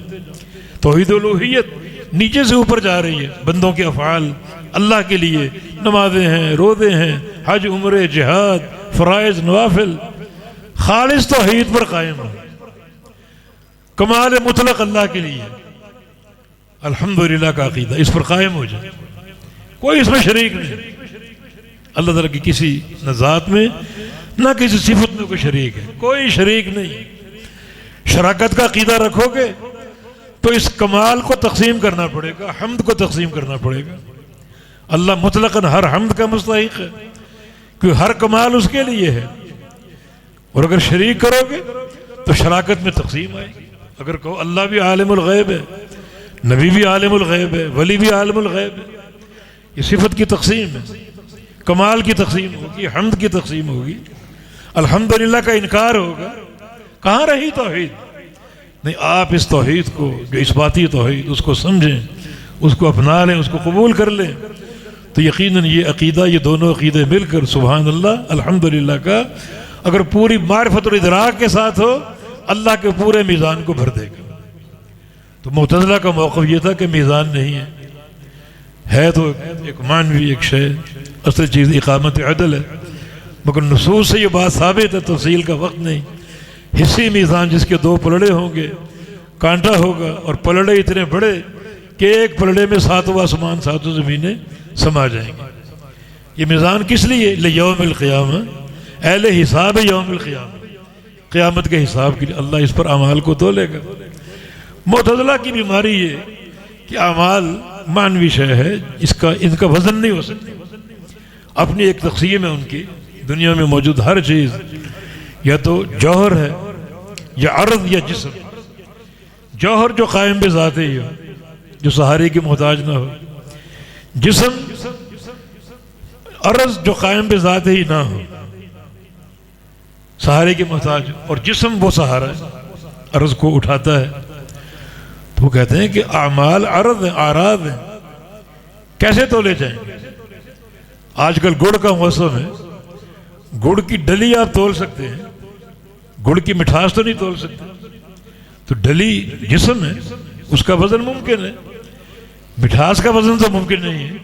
توحید الوہیت نیچے سے اوپر جا رہی ہے، بندوں کے افعال اللہ کے لیے، نمازیں ہیں، روزے ہیں، حج عمرے جہاد فرائض نوافل، خالص توحید پر قائم ہے، کمال مطلق اللہ کے لیے، الحمدللہ کا عقیدہ اس پر قائم ہو جائے، کوئی اس میں شریک نہیں، اللہ تعالیٰ کی کسی نہ ذات میں نہ کسی صفت میں کوئی شریک ہے، کوئی شریک نہیں۔ شراکت کا عقیدہ رکھو گے تو اس کمال کو تقسیم کرنا پڑے گا، حمد کو تقسیم کرنا پڑے گا۔ اللہ مطلقاً ہر حمد کا مستحق ہے کیونکہ ہر کمال اس کے لیے ہے، اور اگر شریک کرو گے تو شراکت میں تقسیم آئے گی۔ اگر کہو اللہ بھی عالم الغیب ہے، نبی بھی عالم الغیب ہے، ولی بھی عالم الغیب ہے، یہ صفت کی تقسیم ہے، کمال کی تقسیم ہوگی، حمد کی تقسیم ہوگی۔ الحمدللہ کا انکار ہوگا، کہاں رہی توحید؟ نہیں، آپ اس توحید کو جو اثباتی توحید اس کو سمجھیں، اس کو اپنا لیں، اس کو قبول کر لیں، تو یقیناً یہ عقیدہ، یہ دونوں عقیدے مل کر سبحان اللہ الحمدللہ کا اگر پوری معرفت اور ادراک کے ساتھ ہو، اللہ کے پورے میزان کو بھر دے گا۔ تو معتزلہ کا موقف یہ تھا کہ میزان نہیں ہے تو ایک معنوی ایک شے، اصل چیز اقامت عدل ہے، مگر نصوص سے یہ بات ثابت ہے، تفصیل کا وقت نہیں۔ حصی میزان جس کے دو پلڑے ہوں گے، کانٹا ہوگا، اور پلڑے اتنے بڑے کہ ایک پلڑے میں ساتوں آسمان ساتوں زمینیں سما جائیں گے۔ یہ میزان کس لیے؟ لیوم القیامہ، اہل حساب یوم القیامہ، قیامت کے حساب کے لیے اللہ اس پر اعمال کو تولے گا۔ معتزلہ کی بیماری یہ کہ اعمال معنوی شے ہے، ان کا وزن نہیں ہو سکتا، اپنی ایک تقسیم ہے ان کی، دنیا میں موجود ہر چیز یا تو جوہر ہے یا عرض یا جسم۔ جوہر جو قائم بذات ہی ہو، جو سہارے کی محتاج نہ ہو، جسم عرض جو قائم بذات ہی نہ ہو، سہارے کی محتاج، اور جسم وہ سہارا ہے، عرض کو اٹھاتا ہے۔ تو وہ کہتے ہیں کہ اعمال عرض ہیں، اعراض ہیں، کیسے تولے جائیں؟ آج کل گڑ کا موسم ہے، گڑ کی ڈلی آپ تول سکتے ہیں، گڑ کی مٹھاس تو نہیں تول سکتے، تو ڈلی جسم ہے، اس کا وزن ممکن ہے، مٹھاس کا وزن تو ممکن نہیں ہے۔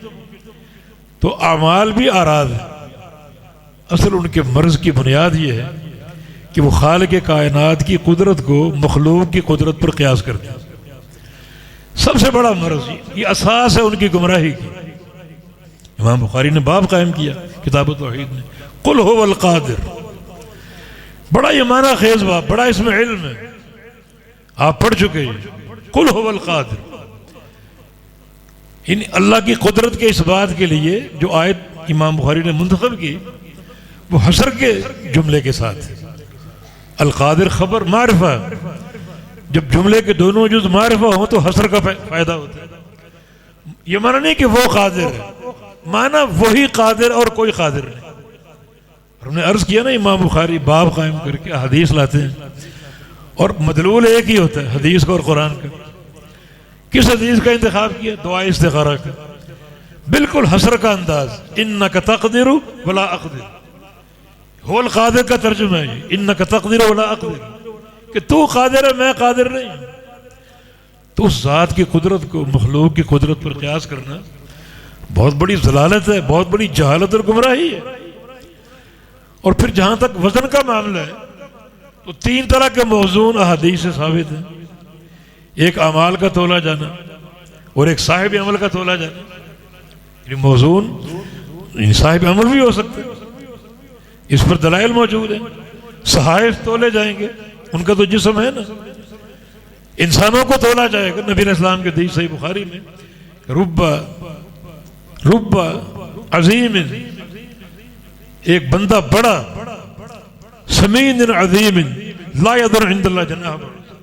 تو اعمال بھی اعراض ہیں، اصل ان کے مرض کی بنیاد یہ ہے کہ وہ خالق کائنات کی قدرت کو مخلوق کی قدرت پر قیاس کرتے ہیں۔ سب سے بڑا مرض یہ اساس ہے ان کی گمراہی کی۔ امام بخاری نے باب قائم کیا کتاب التوحید میں، قل هو القادر، بڑا یہ معنی خیز باب، بڑا اس میں علم ہے، آپ پڑھ چکے ہیں۔ قل هو القادر، ان اللہ کی قدرت کے اس بات کے لیے جو آیت امام بخاری نے منتخب کی وہ حصر کے جملے کے ساتھ ہے۔ القادر خبر معرفہ، جب جملے کے دونوں جز معرفہ ہوں تو حصر کا فائدہ ہوتا ہے۔ یہ معنی نہیں کہ وہ قادر ہے، معنی وہی قادر اور کوئی قادر نہیں۔ ہم نے عرض کیا نا امام بخاری باب قائم کر کے حدیث لاتے ہیں اور مدلول ایک ہی ہوتا ہے، حدیث کا اور قرآن کا۔ کس حدیث کا انتخاب کیا؟ دعا استخارہ کا، بالکل حصر کا انداز، انک تقدر ولا اقدر، هو القادر کا ترجمہ ہے یہ، انک تقدر ولا اقدر، کہ تو قادر ہے میں قادر نہیں۔ تو اس ذات کی قدرت کو مخلوق کی قدرت پر قیاس کرنا بہت بڑی ضلالت ہے، بہت بڑی جہالت اور گمراہی ہے۔ اور پھر جہاں تک وزن کا معاملہ ہے تو تین طرح کے موزون احادیث سے ثابت ہیں، ایک اعمال کا تولا جانا اور ایک صاحب عمل کا تولا جانا۔ یہ موزون صاحب عمل بھی ہو سکتے ہیں، اس پر دلائل موجود ہیں. صحائف تولے جائیں گے، ان کا تو جسم ہے نا. انسانوں کو تولا جائے گا. نبی علیہ السلام کے حدیث صحیح بخاری میں رب عظیم، ایک بندہ بڑا، سمین عظیم لا یضر عند اللہ جناح بعوضہ،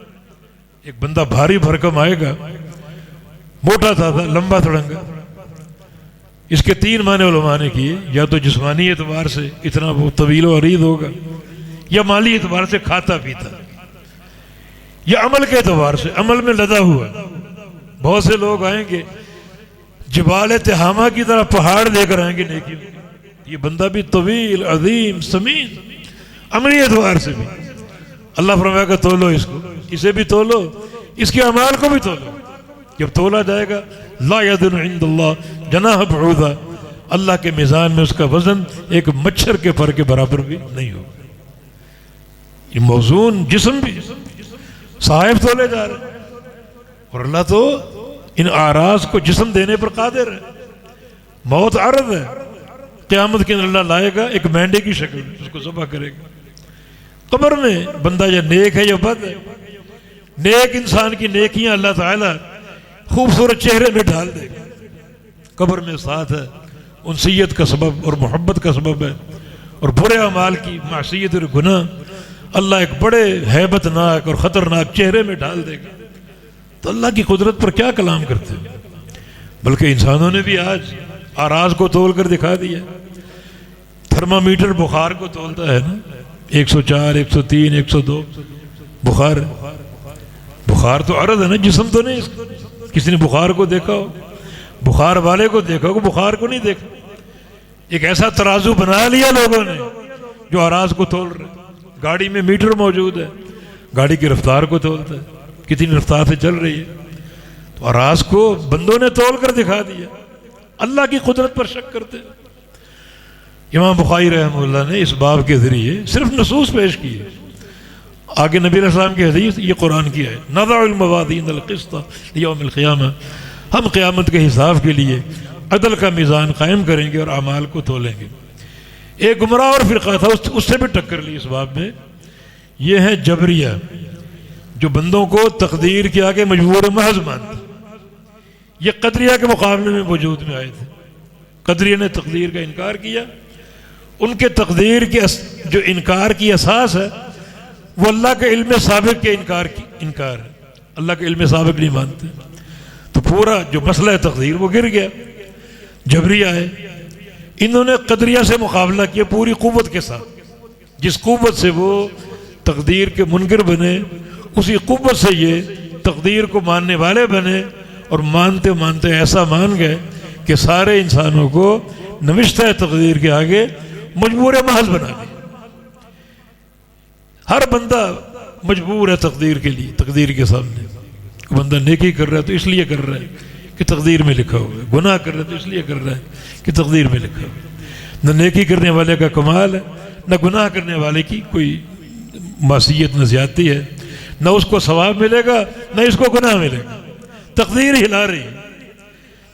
ایک بندہ بھاری بھرکم آئے گا، موٹا تھا لمبا تھڑنگا. اس کے 3 معنی علماء نے کیے، یا تو جسمانی اعتبار سے اتنا وہ طویل و عریض ہوگا، یا مالی اعتبار سے کھاتا پیتا، یا عمل کے اعتبار سے عمل میں لدا ہوا. بہت سے لوگ آئیں گے جبال تہامہ کی طرح پہاڑ لے کر آئیں گے نیکیوں کے. یہ بندہ بھی طویل عظیم سمین، عملی اعتبار سے بھی. اللہ فرمائے گا تولو اس کو، اسے بھی تولو، اس کے اعمال کو بھی تولو. جب تولا جائے گا لا یزن عند اللہ جناح بعوضہ، اللہ کے میزان میں اس کا وزن ایک مچھر کے پر کے برابر بھی نہیں ہوگا. یہ موزون جسم بھی، صحائف تولے جا رہے ہیں، اور اللہ تو ان اعراض کو جسم دینے پر قادر ہے. موت عرض ہے، قیامت کے دن اللہ لائے گا ایک مینڈے کی شکل میں، اس کو ذبح کرے گا. قبر میں بندہ یا نیک ہے یا بد ہے، نیک انسان کی نیکیاں اللہ تعالیٰ خوبصورت چہرے میں ڈال دے گا. قبر میں ساتھ ہے، انسیت کا سبب اور محبت کا سبب ہے. اور برے اعمال کی معصیت اور گناہ اللہ ایک بڑے ہیبت ناک اور خطرناک چہرے میں ڈال دے گا. تو اللہ کی قدرت پر کیا کلام کرتے ہیں. بلکہ انسانوں نے بھی آج اعراض کو تول کر دکھا دیا. تھرمامیٹر بخار کو تولتا ہے نا، 104 103 102 بخار. بخار تو عرض ہے نا، جسم تو نہیں. کسی نے بخار کو دیکھا ہو، بخار والے کو دیکھا ہو، بخار کو نہیں دیکھا. ایک ایسا ترازو بنا لیا لوگوں نے جو اعراض کو تول رہے. گاڑی میں میٹر موجود ہے، گاڑی کی رفتار کو تولتا ہے، کتنی رفتار سے چل رہی ہے. تو اعراض کو بندوں نے تول کر دکھا دیا. اللہ کی قدرت پر شک کرتے. امام بخاری رحمہ اللہ نے اس باب کے ذریعے صرف نصوص پیش کی ہے. آگے نبی علیہ السلام کی حدیث، یہ قرآن کی ہے، نضع الموازین القسط لیوم القیامہ، ہم قیامت کے حساب کے لیے عدل کا میزان قائم کریں گے اور اعمال کو تولیں گے. ایک گمراہ اور فرقہ تھا، اس سے بھی ٹکر لی اس باب میں. یہ ہے جبریہ، جو بندوں کو تقدیر کے آگے مجبور محض مانتے. یہ قدریہ کے مقابلے میں وجود میں آئے تھے. قدریہ نے تقدیر کا انکار کیا. ان کے تقدیر کے جو انکار کی اساس ہے وہ اللہ کے علم سابق کے انکار ہے. اللہ کے علم سابق نہیں مانتے. تو پورا جو مسئلہ تقدیر وہ گر گیا. جبریہ آئے، انہوں نے قدریہ سے مقابلہ کیا پوری قوت کے ساتھ. جس قوت سے وہ تقدیر کے منکر بنے، اسی قوت سے یہ تقدیر کو ماننے والے بنے. اور مانتے مانتے ایسا مان گئے کہ سارے انسانوں کو نوشتہ تقدیر کے آگے مجبور محض بنا دیا. ہر بندہ مجبور ہے تقدیر کے لیے، تقدیر کے سامنے. بندہ نیکی کر رہا ہے تو اس لیے کر رہا ہے کہ تقدیر میں لکھا ہوا ہے، گناہ کر رہا ہے تو اس لیے کر رہا ہے کہ تقدیر میں لکھا ہوا ہے. نہ نیکی کرنے والے کا کمال ہے، نہ گناہ کرنے والے کی کوئی معصیت نہ زیادتی ہے. نہ اس کو ثواب ملے گا نہ اس کو گناہ ملے گا. تقدیر ہلا رہی ہے.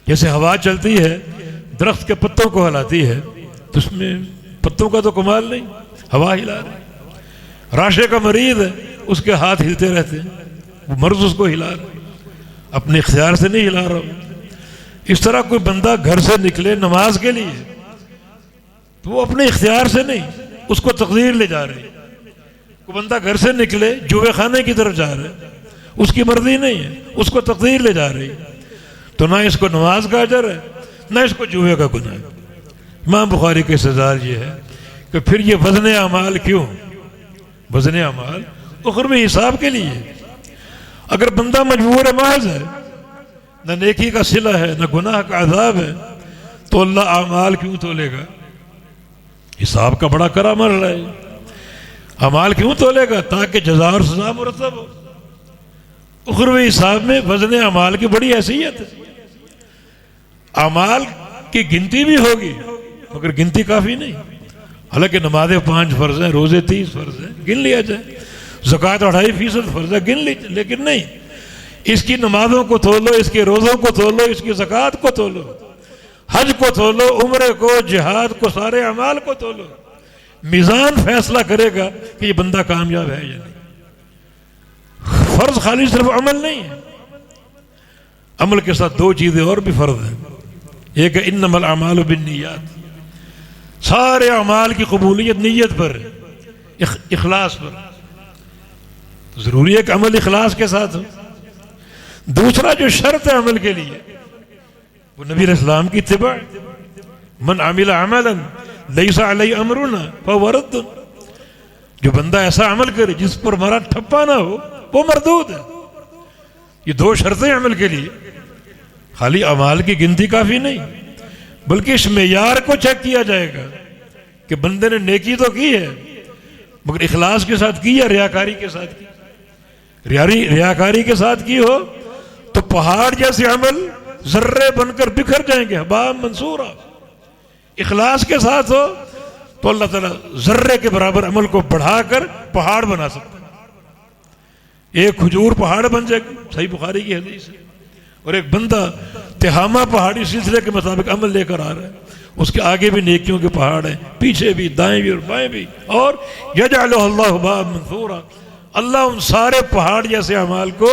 جیسے ہوا چلتی ہے، درخت کے پتوں کو ہلاتی ہے، تو اس میں پتوں کا تو کمال نہیں، ہوا ہلا رہی. راشے کا مریض ہے، اس کے ہاتھ ہلتے رہتے ہیں، وہ مرض اس کو ہلا رہا ہے، اپنے اختیار سے نہیں ہلا رہا. اس طرح کوئی بندہ گھر سے نکلے نماز کے لیے تو وہ اپنے اختیار سے نہیں، اس کو تقدیر لے جا رہی ہے. کوئی بندہ گھر سے نکلے جوے خانے کی طرف جا رہا ہے، اس کی مرضی نہیں ہے، اس کو تقدیر لے جا رہی ہے. تو نہ اس کو نماز کا اجر ہے نہ اس کو جوے کا گناہ ہے. امام بخاری کا استدلال یہ ہے کہ پھر یہ وزن اعمال کیوں؟ وزن اعمال اخروی حساب کے لیے. اگر بندہ مجبور محض ہے، نہ نیکی کا صلہ ہے نہ گناہ کا عذاب ہے، تو اللہ اعمال کیوں تولے گا؟ حساب کا بڑا کرا مر رہا ہے. اعمال کیوں تولے گا؟ تاکہ جزا اور سزا مرتب ہو. اخروی حساب میں وزن اعمال کی بڑی حیثیت ہے. اعمال کی گنتی بھی ہوگی مگر گنتی کافی نہیں. حالانکہ نمازیں 5 فرض ہیں، روزے 30 فرض ہیں، گن لیا جائے. زکوٰۃ 2.5% فرض ہے، گن لیجیے. لیکن نہیں، اس کی نمازوں کو تولو، اس کے روزوں کو تولو، اس کی زکوٰۃ کو تولو. حج کو تولو، عمرے کو، جہاد کو، سارے اعمال کو تولو، میزان فیصلہ کرے گا کہ یہ بندہ کامیاب ہے یا نہیں۔ فرض خالی صرف عمل نہیں ہے، عمل کے ساتھ دو چیزیں اور بھی فرض ہیں۔ ایک ہے انما الاعمال بالنیات، سارے اعمال کی قبولیت نیت پر ہے، اخلاص پر۔ ضروری ہے کہ عمل اخلاص کے ساتھ ہو۔ دوسرا جو شرط ہے عمل کے لیے وہ نبی علیہ السلام کی اتباع، من عمل عملا لیس علیہ امرنا فہو رد، جو بندہ ایسا عمل کرے جس پر ہمارا ٹھپا نہ ہو وہ مردود ہے۔ یہ دو شرطیں عمل کے لیے، خالی اعمال کی گنتی کافی نہیں بلکہ اس معیار کو چیک کیا جائے گا کہ بندے نے نیکی تو کی ہے مگر اخلاص کے ساتھ کی یا ریاکاری کے ساتھ کی۔ ریاکاری کے ساتھ کی ہو تو پہاڑ جیسے عمل ذرے بن کر بکھر جائیں گے، ہباء منصورا۔ اخلاص کے ساتھ ہو تو اللہ تعالیٰ ذرے کے برابر عمل کو بڑھا کر پہاڑ بنا سکتا ہے۔ ایک کھجور پہاڑ بن جائے گی، صحیح بخاری کی حدیث ہے، اور ایک بندہ تہامہ پہاڑی سلسلے کے مطابق عمل لے کر آ رہا ہے، اس کے آگے بھی نیکیوں کے پہاڑ ہیں، پیچھے بھی، دائیں بھی اور بائیں بھی، اور یجعلہ اللہ ہباء منثورا، اللہ ان سارے پہاڑ جیسے اعمال کو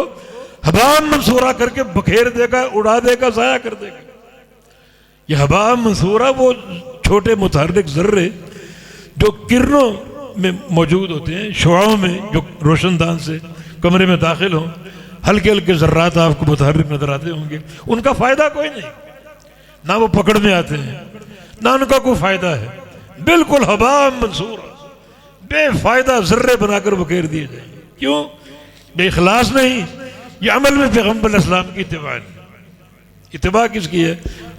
ہباء منصورا کر کے بکھیر دے گا، اڑا دے گا، ضائع کر دے گا۔ یہ ہباء منصورا وہ چھوٹے متحرک ذرے جو کرنوں میں موجود ہوتے ہیں، شعاعوں میں، جو روشن دان سے کمرے میں داخل ہوں، ہلکے ہلکے ذرات آپ کو متحرک نظر آتے ہوں گے، ان کا فائدہ کوئی نہیں، نہ وہ پکڑ میں آتے ہیں، نہ ان کا کوئی فائدہ ہے، بالکل ہباء منصورا، بے فائدہ ذرے بنا کر بکھیر دیے جائیں گے۔ کیوں؟ بے اخلاص نہیں، یہ عمل میں پیغمبر علیہ السلام کی اتباع نہیں۔ اتباع کس کی ہے؟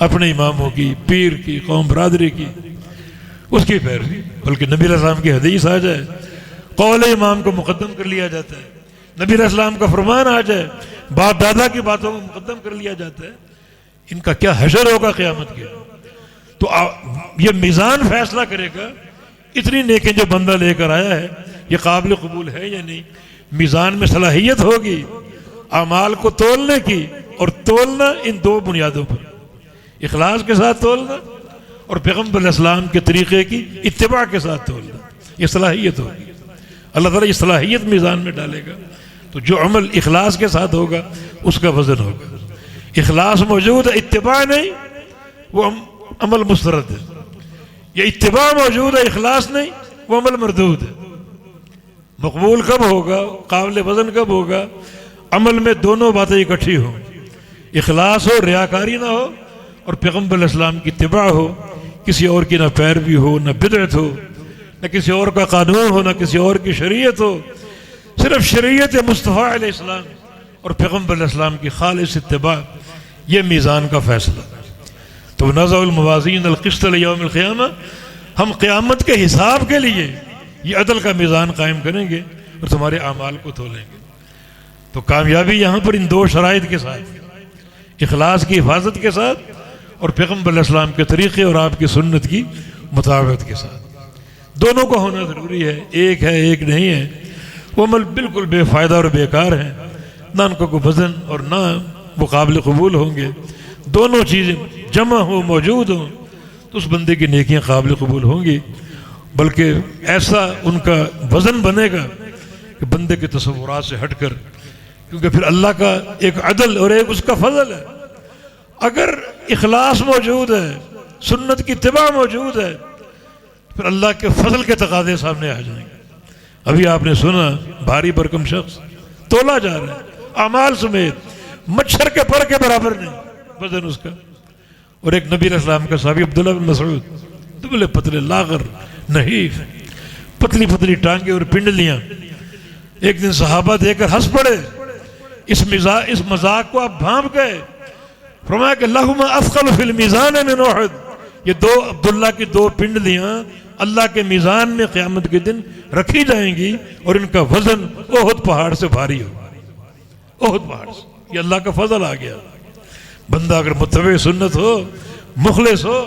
اپنے اماموں کی، پیر کی، قوم برادری کی، اس کی پیروی۔ بلکہ نبی علیہ السلام کی حدیث آ جائے، قول امام کو مقدم کر لیا جاتا ہے، نبی علیہ السلام کا فرمان آ جائے، باپ دادا کی باتوں کو مقدم کر لیا جاتا ہے، ان کا کیا حشر ہوگا قیامت کے۔ تو یہ میزان فیصلہ کرے گا اتنی نیکیں جو بندہ لے کر آیا ہے یہ قابل قبول ہے یا نہیں۔ میزان میں صلاحیت ہوگی اعمال کو تولنے کی، اور تولنا ان دو بنیادوں پر، اخلاص کے ساتھ تولنا اور پیغمبر علیہ السلام کے طریقے کی اتباع کے ساتھ تولنا، یہ صلاحیت ہوگی۔ اللہ تعالیٰ یہ صلاحیت میزان میں ڈالے گا تو جو عمل اخلاص کے ساتھ ہوگا اس کا وزن ہوگا۔ اخلاص موجود ہے، اتباع نہیں، وہ عمل مسترد ہے۔ یہ اتباع موجود ہے، اخلاص نہیں، وہ عمل مردود ہے۔ مقبول کب ہوگا، قابل وزن کب ہوگا؟ عمل میں دونوں باتیں اکٹھی ہوں، اخلاص ہو، ریاکاری نہ ہو، اور پیغمبر علیہ السلام کی اتباع ہو، کسی اور کی نہ پیروی ہو، نہ بدعت ہو، نہ کسی اور کا قانون ہو، نہ کسی اور کی شریعت ہو، صرف شریعت مصطفیٰ علیہ السلام اور پیغمبر علیہ السلام کی خالص اتباع، یہ میزان کا فیصلہ۔ تو نضع الموازین القسط لیوم القیامہ، ہم قیامت کے حساب کے لیے یہ عدل کا میزان قائم کریں گے اور تمہارے اعمال کو تولیں گے۔ تو کامیابی یہاں پر ان دو شرائط کے ساتھ، اخلاص کی حفاظت کے ساتھ اور پیغمبر علیہ السلام کے طریقے اور آپ کی سنت کی مطابقت کے ساتھ، دونوں کو ہونا ضروری ہے۔ ایک ہے ایک نہیں ہے، وہ عمل بالکل بے فائدہ اور بیکار ہیں، نہ ان کا کوئی وزن اور نہ وہ قابل قبول ہوں گے۔ دونوں چیزیں جمع ہو، موجود ہوں تو اس بندے کی نیکیاں قابل قبول ہوں گی، بلکہ ایسا ان کا وزن بنے گا کہ بندے کے تصورات سے ہٹ کر، کیونکہ پھر اللہ کا ایک عدل اور ایک اس کا فضل ہے۔ اگر اخلاص موجود ہے، سنت کی اتباع موجود ہے، پھر اللہ کے فضل کے تقاضے سامنے آ جائیں گے۔ ابھی آپ نے سنا بھاری بھرکم شخص تولا جا رہا ہے، اعمال سمیت مچھر کے پر کے برابر نہیں وزن اس کا، اور ایک نبی علیہ السلام کا صحابی عبداللہ بن مسعود، دبلے پتلے لاغر نحیف، پتلی پتلی ٹانگیں اور پنڈلیاں، ایک دن صحابہ دیکھ کر ہنس پڑے، اس مذاق کو آپ بھانپ گئے، فرمایا کہ لہما اثقل فی المیزان من احد، یہ دو عبداللہ کی دو پنڈلیاں اللہ کے میزان میں قیامت کے دن رکھی جائیں گی اور ان کا وزن احد پہاڑ سے بھاری ہوگا، احد پہاڑ سے۔ یہ اللہ کا فضل آ گیا۔ بندہ اگر متبع سنت ہو، مخلص ہو،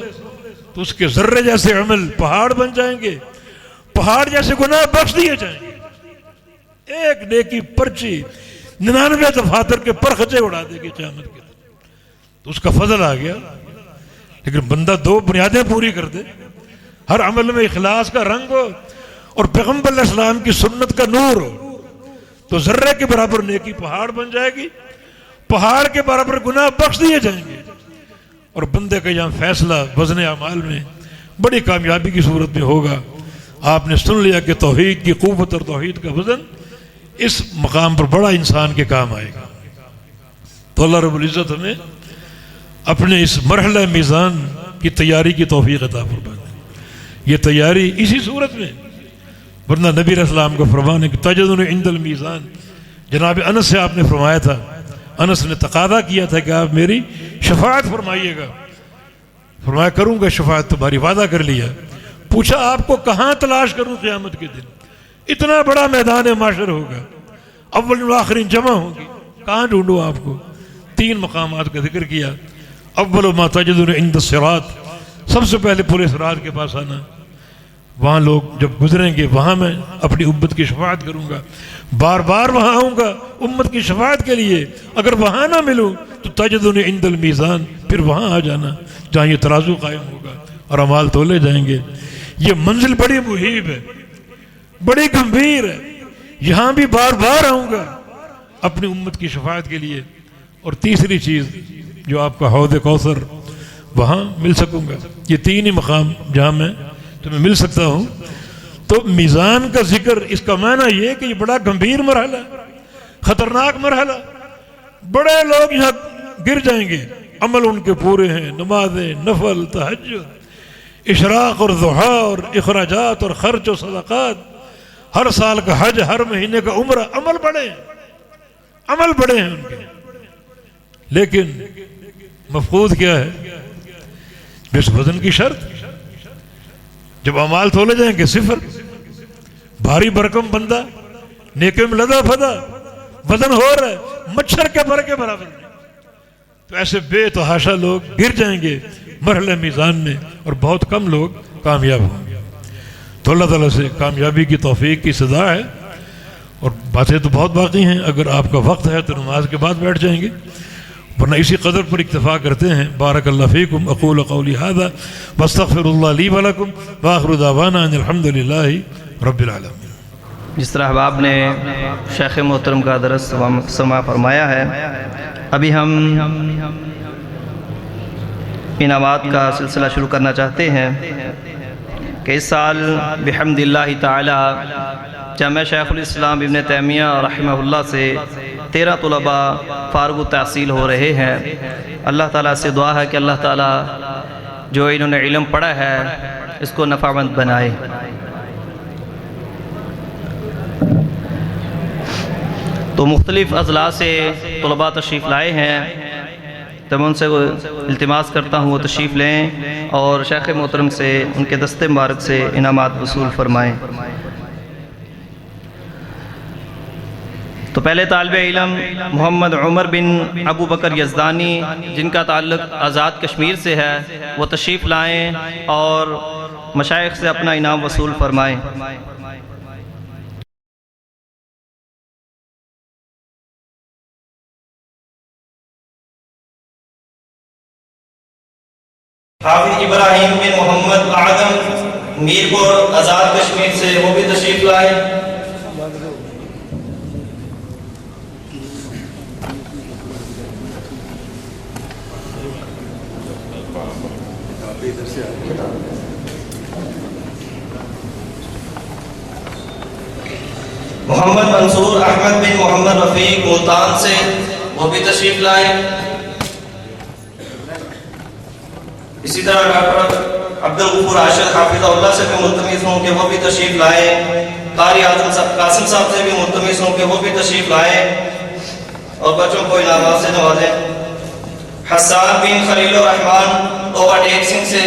تو اس کے ذرے جیسے عمل پہاڑ بن جائیں گے، پہاڑ جیسے گناہ بخش دیے جائیں گے۔ ایک نیکی پرچی 99 دفاتر کے پرخچے اڑا دے گی قیامت کے دن، تو اس کا فضل آ گیا۔ لیکن بندہ دو بنیادیں پوری کر دے، ہر عمل میں اخلاص کا رنگ ہو اور پیغمبر علیہ السلام کی سنت کا نور ہو، تو ذرے کے برابر نیکی پہاڑ بن جائے گی، پہاڑ کے برابر گناہ بخش دیے جائیں گے، اور بندے کا یہاں فیصلہ وزن اعمال میں بڑی کامیابی کی صورت میں ہوگا۔ آپ نے سن لیا کہ توحید کی قوت اور توحید کا وزن اس مقام پر بڑا انسان کے کام آئے گا۔ تو اللہ رب العزت ہمیں اپنے اس مرحلہ میزان کی تیاری کی توفیق عطا فرمائے۔ یہ تیاری اسی صورت میں، ورنہ نبی علیہ السلام کو فرمان ہے کہ تجدنی عند المیزان، جناب انس سے آپ نے فرمایا تھا، انس نے تقاضا کیا تھا کہ آپ میری شفاعت فرمائیے گا، فرمایا کروں گا شفاعت، تمہاری وعدہ کر لیا۔ پوچھا آپ کو کہاں تلاش کروں قیامت کے دن، اتنا بڑا میدان معاشر ہوگا، اول و آخرین جمع ہوں گی، کہاں ڈھونڈوں آپ کو؟ 3 مقامات کا ذکر کیا۔ اول ما تجدن عند الصراط، سب سے پہلے پورے صراط کے پاس آنا، وہاں لوگ جب گزریں گے وہاں میں اپنی امت کی شفاعت کروں گا، بار بار وہاں آؤں گا امت کی شفاعت کے لیے، اگر وہاں نہ ملوں تو تجدن عند المیزان، پھر وہاں آ جانا جہاں یہ ترازو قائم ہوگا اور اعمال تولے جائیں گے۔ یہ منزل بڑی محیب ہے، بڑی گمبھیر ہے، یہاں بھی بار بار آؤں گا اپنی امت کی شفاعت کے لیے۔ اور تیسری چیز جو آپ کا حوض کوثر، وہاں مل سکوں گا۔ یہ 3 ہی مقام جہاں میں تمہیں مل سکتا ہوں۔ تو میزان کا ذکر، اس کا معنی یہ کہ یہ بڑا گمبھیر مرحلہ، خطرناک مرحلہ، بڑے لوگ یہاں گر جائیں گے، عمل ان کے پورے ہیں، نمازیں، نفل، تہجد، اشراق اور ضحیٰ اور اخراجات اور خرچ و صدقات، ہر سال کا حج، ہر مہینے کا عمرہ، عمل بڑے ہیں ان کے، لیکن مفقود کیا ہے؟ جس وزن کی شرط، جب اعمال تولے جائیں گے 0، بھاری برکم بندہ، نیکی میں لدا پھدا، وزن ہو رہا ہے مچھر کے پر کے برابر نہیں، تو ایسے بے تحاشا لوگ گر جائیں گے مرحلہ میزان میں، اور بہت کم لوگ کامیاب ہوں گے۔ تو اللہ تعالیٰ سے کامیابی کی توفیق کی صدا ہے، اور باتیں تو بہت باقی ہیں، اگر آپ کا وقت ہے تو نماز کے بعد بیٹھ جائیں گے، ورنہ اسی قدر پر اکتفا کرتے ہیں۔ بارک اللہ فیکم، اقول قولی ھذا واستغفر اللہ لی ولکم، وآخر دعوانا ان الحمد للہ رب العالمین۔ جس طرح احباب نے شیخ محترم کا درس سماع فرمایا ہے، ابھی ہم انعامات کا سلسلہ شروع کرنا چاہتے ہیں کہ اس سال بحمد اللہ تعالی جامعہ شیخ الاسلام ابن تیمیہ رحمہ اللہ سے 13 طلباء فارغ التحصیل ہو رہے ہیں۔ اللہ تعالیٰ سے دعا ہے کہ اللہ تعالیٰ جو انہوں نے علم پڑھا ہے اس کو نفع مند بنائے۔ تو مختلف اضلاع سے طلباء تشریف لائے ہیں، تو میں ان سے التماس کرتا ہوں وہ تشریف لیں اور شیخ محترم سے ان کے دست مبارک سے انعامات وصول فرمائیں۔ تو پہلے طالب علم محمد عمر بن ابو بکر یزدانی، جن کا تعلق آزاد کشمیر سے ہے، وہ تشریف لائیں اور مشائخ سے اپنا انعام وصول فرمائیں۔ حافظ ابراہیم بن محمد اعظم میرپور آزاد کشمیر سے، وہ بھی تشریف لائیں۔ محمد منصور احمد بن محمد رفیق ملتان سے، وہ بھی تشریف لائیں۔ اسی طرح ڈاکٹر عبدالغفور عاشق حافظہ اللہ سے بھی ملتمس ہوں کہ وہ بھی تشریف لائیں۔ قاری قاسم صاحب سے بھی ملتمس ہوں کہ وہ بھی تشریف لائیں اور بچوں کو انعامات سے نوازیں۔ حسان بن خلیل الرحمن اوورٹیک سنگھ سے،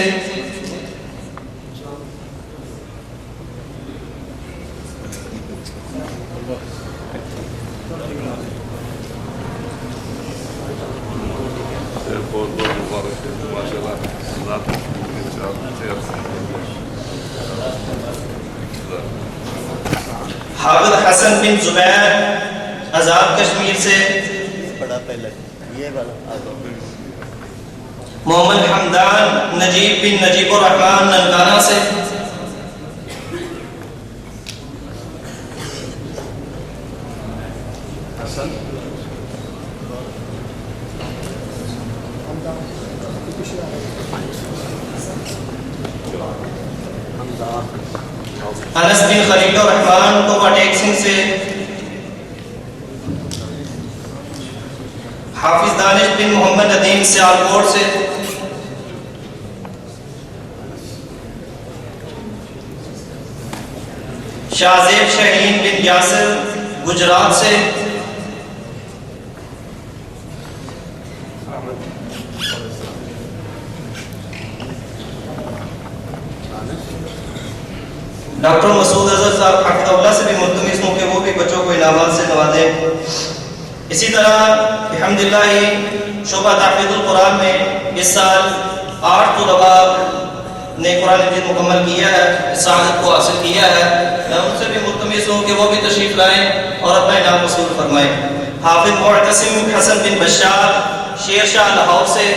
حافظ حسن بن زبیر آزاد کشمیر سے، محمد حمدان نجیب بن نجیب الرحمن ننکانہ سے، انس بن خلیل الرحمن کوبا ٹیکسنگ سے، حافظ دانش بن محمد ندیم سیالکوٹ سے، شاہزیب شاہین بن یاسر گجرات سے، ڈاکٹر مسعود اظہر صاحب حافظ اللہ سے بھی ملتمس ہوں کہ وہ بھی بچوں کو انعامات سے نوازیں۔ اسی طرح الحمدللہ شعبہ تحفیظ القرآن میں اس سال 8 طلباء نے قرآن مجید مکمل کیا ہے، سعادت کو حاصل کیا ہے۔ میں ان سے بھی ملتمس ہوں کہ وہ بھی تشریف لائیں اور اپنا انعام وصول فرمائیں۔ حافظ معتصم حسن بن بشار شیر شاہ لاہور سے،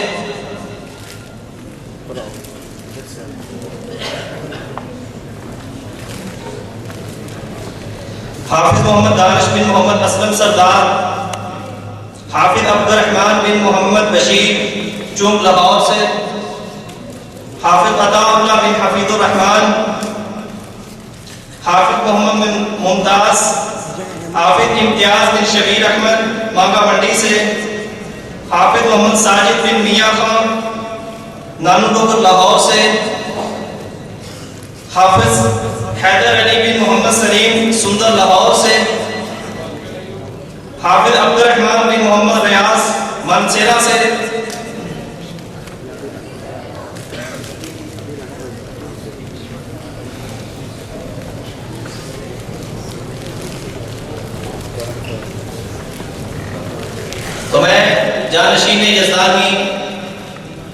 حافظ محمد دانش بن محمد اسلم سردار، حافظ عبد الرحمن بن محمد بشیر چونک لاہور سے، حافظ عطا اللہ بن حفیظ الرحمن، حافظ محمد بن ممتاز، حافظ امتیاز بن شبیر احمد مانگا منڈی سے، حافظ محمد ساجد بن میاں خان نانو ڈوگر لاہور سے، حافظ حیدر علی بن محمد سلیم سندر لاہور سے، حافظ عبد الرحمن بن محمد ریاض مانسیرا سے، تو میں جانشین یزدانی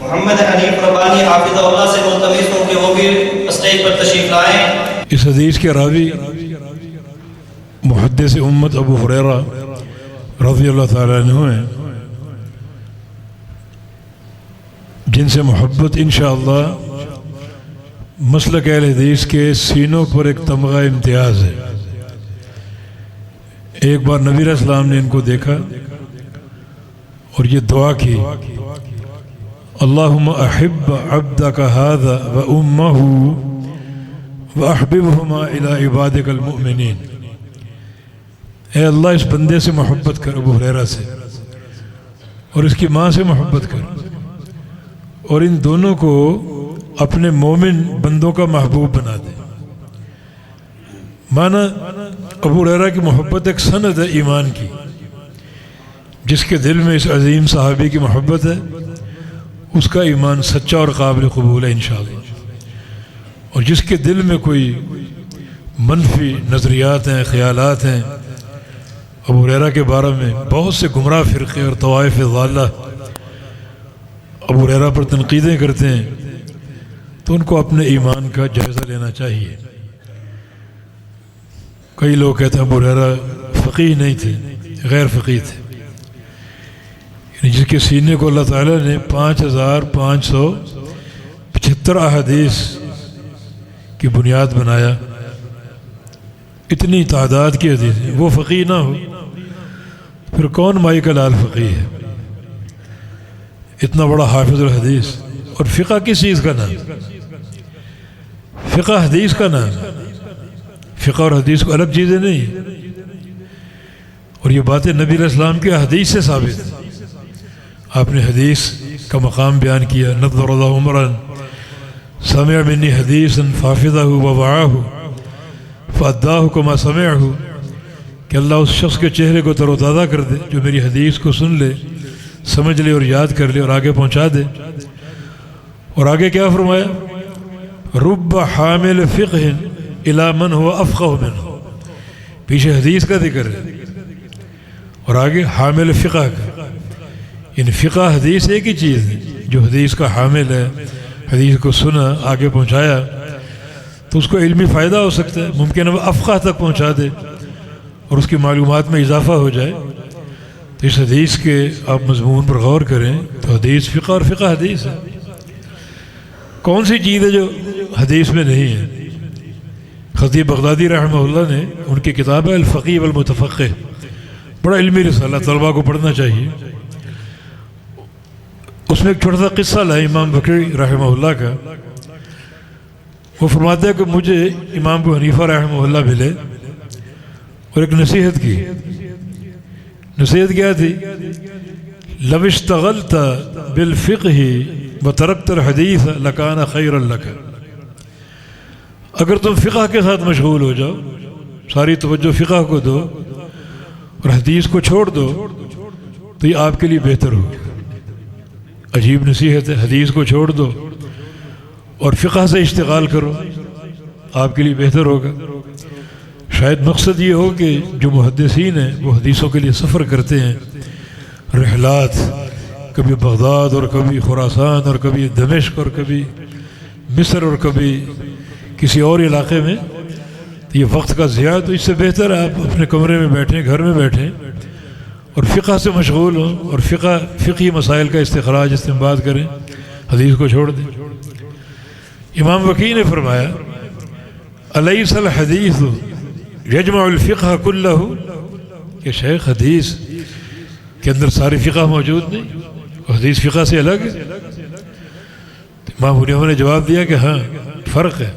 محمد حنیف ربانی حافظ اللہ سے ملتمس ہوں کہ وہ بھی اسٹیج پر تشریف لائیں۔ اس حدیث کے راوی محدث امت ابو ہریرہ رضی اللہ تعالیٰ عنہ ہیں، جن سے محبت انشاءاللہ مسلک اہل حدیث کے سینوں پر ایک تمغہ امتیاز ہے۔ ایک بار نبی علیہ السلام نے ان کو دیکھا اور یہ دعا کی، اللہم احب عبدک ھذا و امہ وَأَحْبِبْهُمَا إِلَىٰ عِبَادِكَ الْمُؤْمِنِينَ، اے اللہ اس بندے سے محبت کر، ابو ہریرہ سے، اور اس کی ماں سے محبت کر، اور ان دونوں کو اپنے مومن بندوں کا محبوب بنا دے۔ مانا ابو ہریرہ کی محبت ایک سند ہے ایمان کی، جس کے دل میں اس عظیم صحابی کی محبت ہے، اس کا ایمان سچا اور قابل قبول ہے انشاءاللہ۔ اور جس کے دل میں کوئی منفی نظریات ہیں، خیالات ہیں، ابو ہریرہ کے بارے میں بہت سے گمراہ فرقے اور طوائف ضالہ ابو ہریرہ پر تنقیدیں کرتے ہیں، تو ان کو اپنے ایمان کا جائزہ لینا چاہیے۔ کئی لوگ کہتے ہیں ابو ہریرہ فقیہ نہیں تھے، غیر فقیہ تھے، یعنی جس کے سینے کو اللہ تعالیٰ نے 5575 احادیث کی بنیاد بنایا، اتنی تعداد کی حدیثیں، وہ فقیہ نہ ہو پھر کون مائی کا لال فقیہ ہے؟ اتنا بڑا حافظ الحدیث، اور فقہ کس چیز کا نام؟ فقہ حدیث کا نام، فقہ اور حدیث کو الگ چیزیں نہیں، اور یہ باتیں نبی علیہ السلام کی حدیث سے ثابت ہے۔ آپ نے حدیث کا مقام بیان کیا، نظر اللہ عمرًا سمع منی حدیثا فحفظہ ووعاہ فاداہ کما سمعہ، کہ اللہ اس شخص کے چہرے کو تر و تازہ کر دے جو میری حدیث کو سن لے، سمجھ لے اور یاد کر لے اور آگے پہنچا دے۔ اور آگے کیا فرمایا؟ رب حامل فقہ الی من هو افقہ منہ، پیچھے حدیث کا ذکر ہے اور آگے حامل فقہ کا، یعنی فقہ حدیث ایک ہی چیز ہے، جو حدیث کا حامل ہے، حدیث کو سنا، آگے پہنچایا، تو اس کو علمی فائدہ ہو سکتا ہے، ممکن ہے وہ افقہ تک پہنچا دے اور اس کی معلومات میں اضافہ ہو جائے، تو اس حدیث کے آپ مضمون پر غور کریں تو حدیث فقہ اور فقہ حدیث ہے. کون سی چیز ہے جو حدیث میں نہیں ہے؟ خطیب بغدادی رحمہ اللہ نے ان کی کتاب ہے الفقیہ والمتفقہ، بڑا علمی رسالہ، طلباء کو پڑھنا چاہیے. اس میں ایک چھوٹا سا قصہ لایا امام بکری رحمہ اللہ کا. وہ فرماتے ہیں کہ مجھے امام ابو حنیفہ رحمہ اللہ ملے اور ایک نصیحت کی. نصیحت کیا تھی؟ لو اشتغلت بالفقہ وترکت الحدیث لکان خیرا لک. اگر تم فقہ کے ساتھ مشغول ہو جاؤ، ساری توجہ فقہ کو دو اور حدیث کو چھوڑ دو تو یہ آپ کے لیے بہتر ہوگا. عجیب نصیحت ہے. حدیث کو چھوڑ دو اور فقہ سے اشتغال کرو، آپ کے لیے بہتر ہوگا. شاید مقصد یہ ہو کہ جو محدثین ہیں وہ حدیثوں کے لیے سفر کرتے ہیں، رحلات، کبھی بغداد اور کبھی خراسان اور کبھی دمشق اور کبھی مصر اور کبھی کسی اور علاقے میں، تو یہ وقت کا ضیاع. تو اس سے بہتر ہے آپ اپنے کمرے میں بیٹھیں، گھر میں بیٹھیں اور فقہ سے مشغول ہوں اور فقہی مسائل کا استخراج استنباط کریں، حدیث کو چھوڑ دیں. امام وکیع نے فرمایا الیس الحدیث یجمع الفقہ کلہ، کہ شیخ حدیث کے اندر ساری فقہ موجود نہیں، حدیث فقہ سے الگ ہے. امام حنیفہ نے جواب دیا کہ ہاں فرق ہے.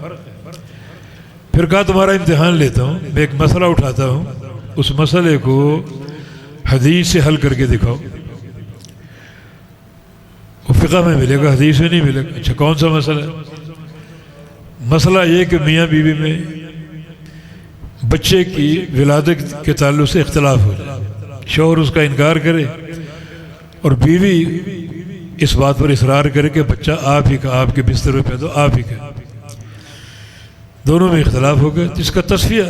پھر کہا تمہارا امتحان لیتا ہوں، میں ایک مسئلہ اٹھاتا ہوں، اس مسئلے کو حدیث سے حل کر کے دکھاؤ. وہ فقہ میں ملے گا، حدیث میں نہیں ملے گا. اچھا کون سا مسئلہ ہے؟ مسئلہ یہ کہ میاں بیوی میں بچے کی ولادت کے تعلق سے اختلاف ہو جائے، شوہر اس کا انکار کرے اور بیوی اس بات پر اصرار کرے کہ بچہ آپ ہی کا، آپ کے بستر پہ پیدا آپ ہی کا. دونوں میں اختلاف ہو گئے. اس کا تصفیہ،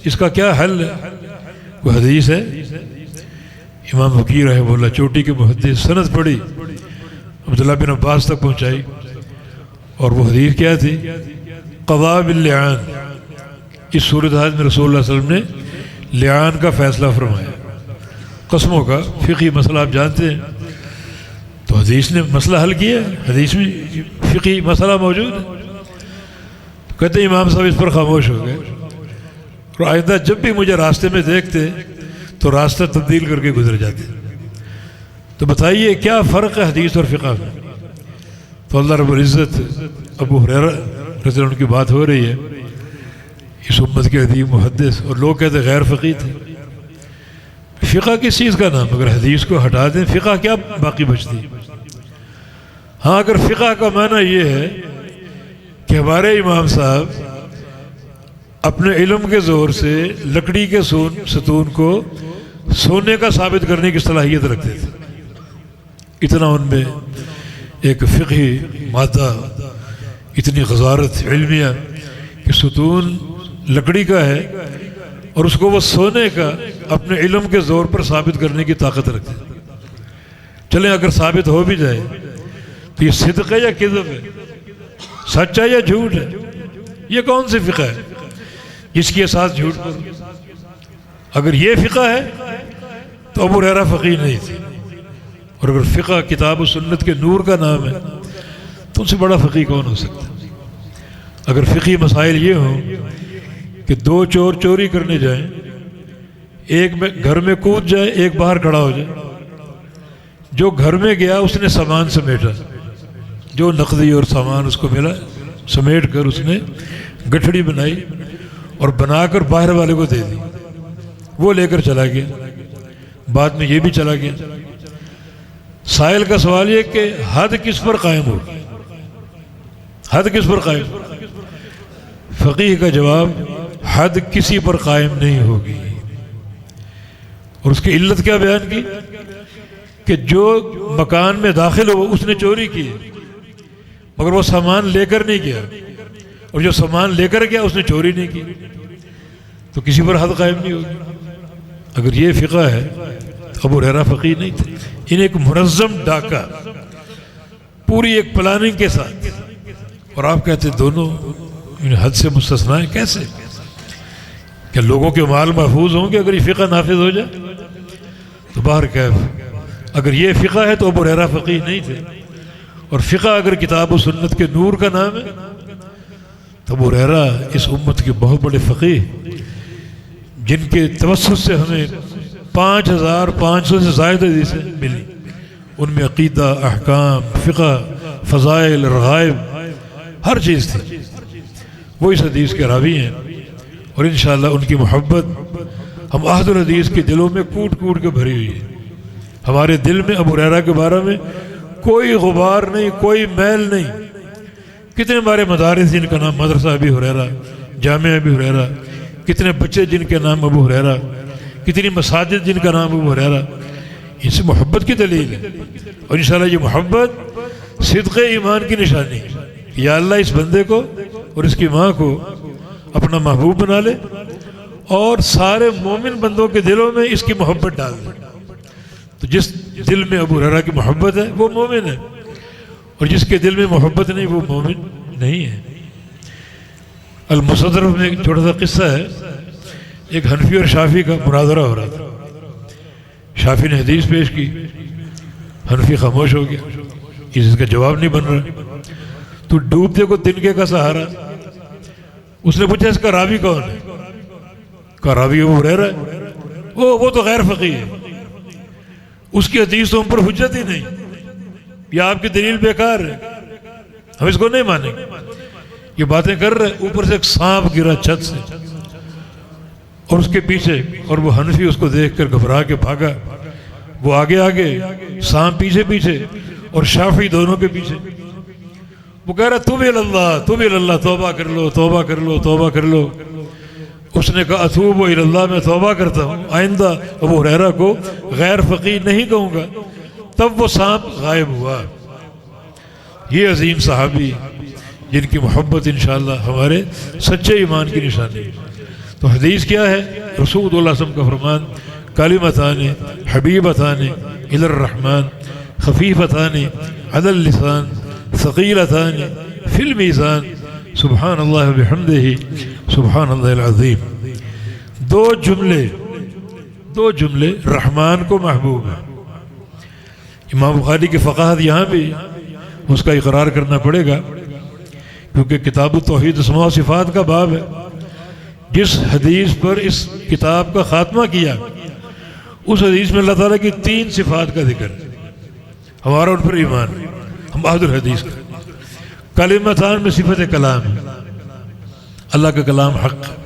اس کا کیا حل ہے؟ وہ حدیث ہے. امام وکیع رحمہ اللہ چوٹی کے محدث، سند پڑھی، عبداللہ بن عباس تک پہنچائی، اور وہ حدیث کیا تھی؟ قضاء باللعان. اس صورتحال میں رسول اللہ صلی اللہ علیہ وسلم نے لعان کا فیصلہ فرمایا، قسموں کا فقہی مسئلہ آپ جانتے ہیں. تو حدیث نے مسئلہ حل کیا، حدیث میں فقہی مسئلہ موجود ہے. کہتے ہیں امام صاحب اس پر خاموش ہو گئے اور آئندہ جب بھی مجھے راستے میں دیکھتے تو راستہ تبدیل کر کے گزر جاتے. تو بتائیے کیا فرق ہے حدیث اور فقہ میں؟ تو اللہ رب العزت، ابو ہریرہ رضی اللہ عنہ کی بات ہو رہی ہے، اس امت کے ادیب محدث، اور لوگ کہتے غیر فقیہ تھے. فقہ کس چیز کا نام؟ اگر حدیث کو ہٹا دیں فقہ کیا باقی بچتی؟ ہاں اگر فقہ کا معنی یہ ہے کہ ہمارے امام صاحب اپنے علم کے زور سے لکڑی کے ستون کو سونے کا ثابت کرنے کی صلاحیت رکھتے تھے، اتنا ان میں ایک فقہی مادہ، اتنی غزارت علمیہ کہ ستون لکڑی کا ہے اور اس کو وہ سونے کا اپنے علم کے زور پر ثابت کرنے کی طاقت رکھتے ہیں. چلیں اگر ثابت ہو بھی جائے تو یہ صدق ہے یا کذب ہے، سچ ہے یا جھوٹ ہے؟ یہ کون سی فقہ ہے جس کے ساتھ جھوٹ پر؟ اگر یہ فقہ ہے تو ابو ہریرہ فقیہ نہیں تھے، اور اگر فقہ کتاب و سنت کے نور کا نام ہے تو ان سے بڑا فقیہ کون ہو سکتا؟ اگر فقہی مسائل یہ ہوں کہ دو چور چوری کرنے جائیں، ایک گھر میں کود جائے، ایک باہر کھڑا ہو جائے، جو گھر میں گیا اس نے سامان سمیٹا، جو نقدی اور سامان اس کو ملا سمیٹ کر اس نے گٹھڑی بنائی اور بنا کر باہر والے کو دے دی، وہ لے کر چلا گیا، بعد میں یہ بھی چلا گیا. سائل کا سوال یہ کہ حد کس پر قائم ہو؟ حد کس پر قائم؟ فقیہ کا جواب حد کسی پر قائم نہیں ہوگی. اور اس کی علت کیا بیان کی؟ کہ جو مکان میں داخل ہو اس نے چوری کی مگر وہ سامان لے کر نہیں گیا، اور جو سامان لے کر گیا اس نے چوری نہیں کی، تو کسی پر حد قائم نہیں ہوگی. اگر یہ فقہ ہے تو ابو ہریرہ فقیہ نہیں تھے. انہیں ایک منظم ڈاکہ پوری ایک پلاننگ کے ساتھ، اور آپ کہتے دونوں حد سے مستثنا ہیں. کیسے؟ کہ لوگوں کے مال محفوظ ہوں گے اگر یہ فقہ نافذ ہو جائے؟ تو باہر کیف اگر یہ فقہ ہے تو ابو ہریرہ فقیہ نہیں تھے، اور فقہ اگر کتاب و سنت کے نور کا نام ہے تو ابو ہریرہ اس امت کے بہت بڑے فقیہ، جن کے توسط سے ہمیں 5500 سے زائد حدیثیں ملی، ان میں عقیدہ، احکام، فقہ، فضائل، رغائب، ہر چیز تھی۔ وہ اس حدیث کے راوی ہیں، اور انشاءاللہ ان کی محبت ہم اہل الحدیث کے دلوں میں کوٹ کوٹ کے بھری ہوئی ہے۔ ہمارے دل میں ابو ہریرہ کے بارے میں کوئی غبار نہیں، کوئی میل نہیں۔ کتنے ہمارے مدارس جن کا نام مدرسہ ابی ہریرہ، جامعہ ابی ہریرہ، کتنے بچے جن کے نام ابو ہریرہ، کتنی مساجد جن کا نام ابو ہریرہ، اس محبت کی دلیل ہے۔ اور انشاءاللہ یہ محبت صدق ایمان کی نشانی ہے۔ یا اللہ اس بندے کو اور اس کی ماں کو اپنا محبوب بنا لے، اور سارے مومن بندوں کے دلوں میں اس کی محبت ڈال دے۔ تو جس دل میں ابو ہریرہ کی محبت ہے وہ مومن ہے، اور جس کے دل میں محبت نہیں وہ مومن نہیں ہے۔ المصدرف میں ایک چھوٹا سا قصہ ہے، ایک حنفی اور شافعی کا مناظرہ ہو رہا تھا۔ شافعی نے حدیث پیش کی، حنفی خاموش ہو گیا، اس کا جواب نہیں بن رہا۔ تو ڈوبتے کو تنکے کا سہارا۔ اس نے پوچھا اس کا راوی کون ہے؟ کہا راوی ابو ہریرہ ہے۔ وہ تو غیر فقیہ ہے، اس کی حدیث ہم پر حجت ہی نہیں، یہ آپ کی دلیل بیکار ہے، ہم اس کو نہیں مانیں گے۔ یہ باتیں کر رہے، اوپر سے ایک سانپ گرا چھت سے، اور اس کے پیچھے، اور وہ حنفی اس کو دیکھ کر گھبرا کے بھاگا۔ وہ آگے آگے، سانپ پیچھے پیچھے، اور شافعی دونوں کے پیچھے۔ وہ کہہ رہا توب اللہ، توب اللہ، توبہ کر لو، توبہ کر لو، توبہ کر لو۔ اس نے کہا اتوب اللہ، میں توبہ کرتا ہوں، آئندہ ابو ہریرہ کو غیر فقیہ نہیں کہوں گا۔ تب وہ سانپ غائب ہوا۔ یہ عظیم صحابی جن کی محبت انشاءاللہ ہمارے سچے ایمان کی نشانی ہے۔ تو حدیث کیا ہے؟ رسول اللہ صلی اللہ علیہ وسلم کا فرمان، کلمتان حبیبتان الی الرحمن خفیفتان علی اللسان ثقیلتان فی المیزان سبحان اللہ وبحمدہ سبحان اللہ العظیم۔ دو جملے رحمان کو محبوب ہیں۔ امام بخاری کی فقاہت یہاں بھی اس کا اقرار کرنا پڑے گا، کیونکہ کتاب التوحید اسماء و صفات کا باب ہے۔ جس حدیث پر اس کتاب کا خاتمہ کیا، اس حدیث میں اللہ تعالیٰ کی 3 صفات کا ذکر ہے۔ ہمارا ان پر ایمان، ہم اہل الحدیث کا۔ کلمتان میں صفت کلام ہے، اللہ کا کلام حق ہے۔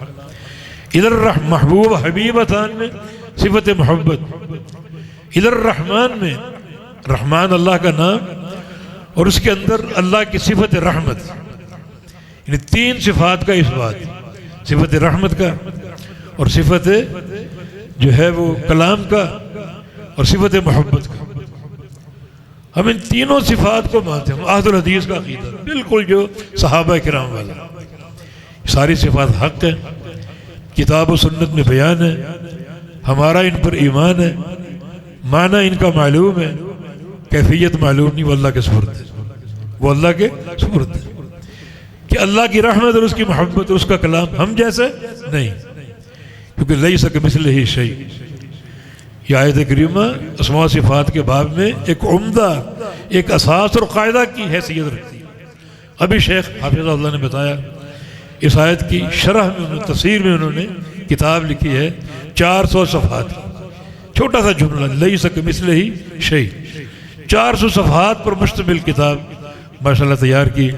ادھر محبوب حبیبتان میں صفت محبت، ادھر الرحمن میں رحمان اللہ کا نام، اور اس کے اندر اللہ کی صفت رحمت، یعنی 3 صفات کا اس بات، صفت رحمت کا، اور صفت جو ہے وہ کلام کا، اور صفت محبت کا۔ ہم ان تینوں صفات کو مانتے ہیں، اہل الحدیث کا عقیدہ بالکل جو صحابہ کرام والا۔ ساری صفات حق ہیں، کتاب و سنت میں بیان ہے، ہمارا ان پر ایمان ہے، معنی ان کا معلوم ہے، کیفیت معلوم نہیں، وہ اللہ کے سپرد ہے، وہ اللہ کے سپرد ہے۔ کہ اللہ کی رحمت اور اس کی محبت اور اس کا کلام ہم جیسے نہیں، کیونکہ لیس کمثلہ شیء۔ یہ آیت کریمہ اسماء و صفات کے باب میں ایک عمدہ، ایک اساس اور قاعدہ کی حیثیت رکھتی ہے۔ ابھی شیخ حافظ اللہ نے بتایا، اس آیت کی شرح میں، تفسیر میں انہوں نے کتاب لکھی ہے 400 صفحات، چھوٹا سا جملہ، لیس کمثلہ شیء، 400 صفحات پر مشتمل کتاب ماشاءاللہ تیار کی۔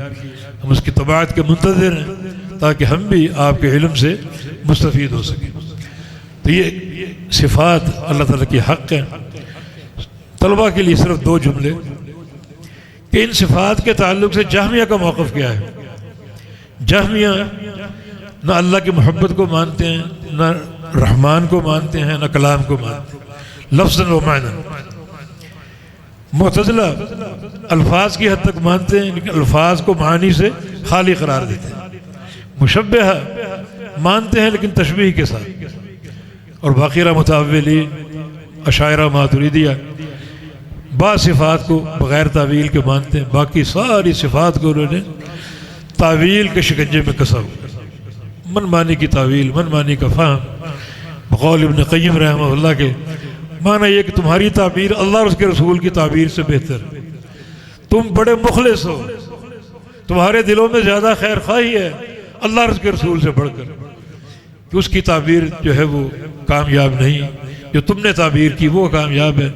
ہم اس کی طباعت کے منتظر ہیں تاکہ ہم بھی آپ کے علم سے مستفید ہو سکیں۔ تو یہ صفات اللہ تعالیٰ کی حق ہیں۔ طلبہ کے لیے صرف 2 جملے کہ ان صفات کے تعلق سے جہمیہ کا موقف کیا ہے۔ جہمیہ نہ اللہ کی محبت کو مانتے ہیں، نہ رحمان کو مانتے ہیں، نہ کلام کو مانتے ہیں، لفظاً و معنیٰ۔ معتزلہ الفاظ کی حد تک مانتے ہیں لیکن الفاظ کو معنی سے خالی قرار دیتے ہیں۔ مشبہہ مانتے ہیں لیکن تشبیہ کے ساتھ، اور باقیرہ متاولی، اشاعرہ ماتریدیہ بعض صفات کو بغیر تعویل کے مانتے ہیں، باقی ساری صفات کو انہوں نے تعویل کے شکنجے میں کسا ہوا، من مانی کی تعویل، من مانی کا فہم۔ بقول ابن قیم رحمہ اللہ کے معنی یہ کہ تمہاری تعبیر اللہ اور اس کے رسول کی تعبیر سے بہتر ہے، تم بڑے مخلص ہو، تمہارے دلوں میں زیادہ خیر خواہی ہے اللہ اور اس کے رسول سے بڑھ کر، کہ اس کی تعبیر جو ہے وہ کامیاب نہیں، جو تم نے تعبیر کی وہ کامیاب ہے۔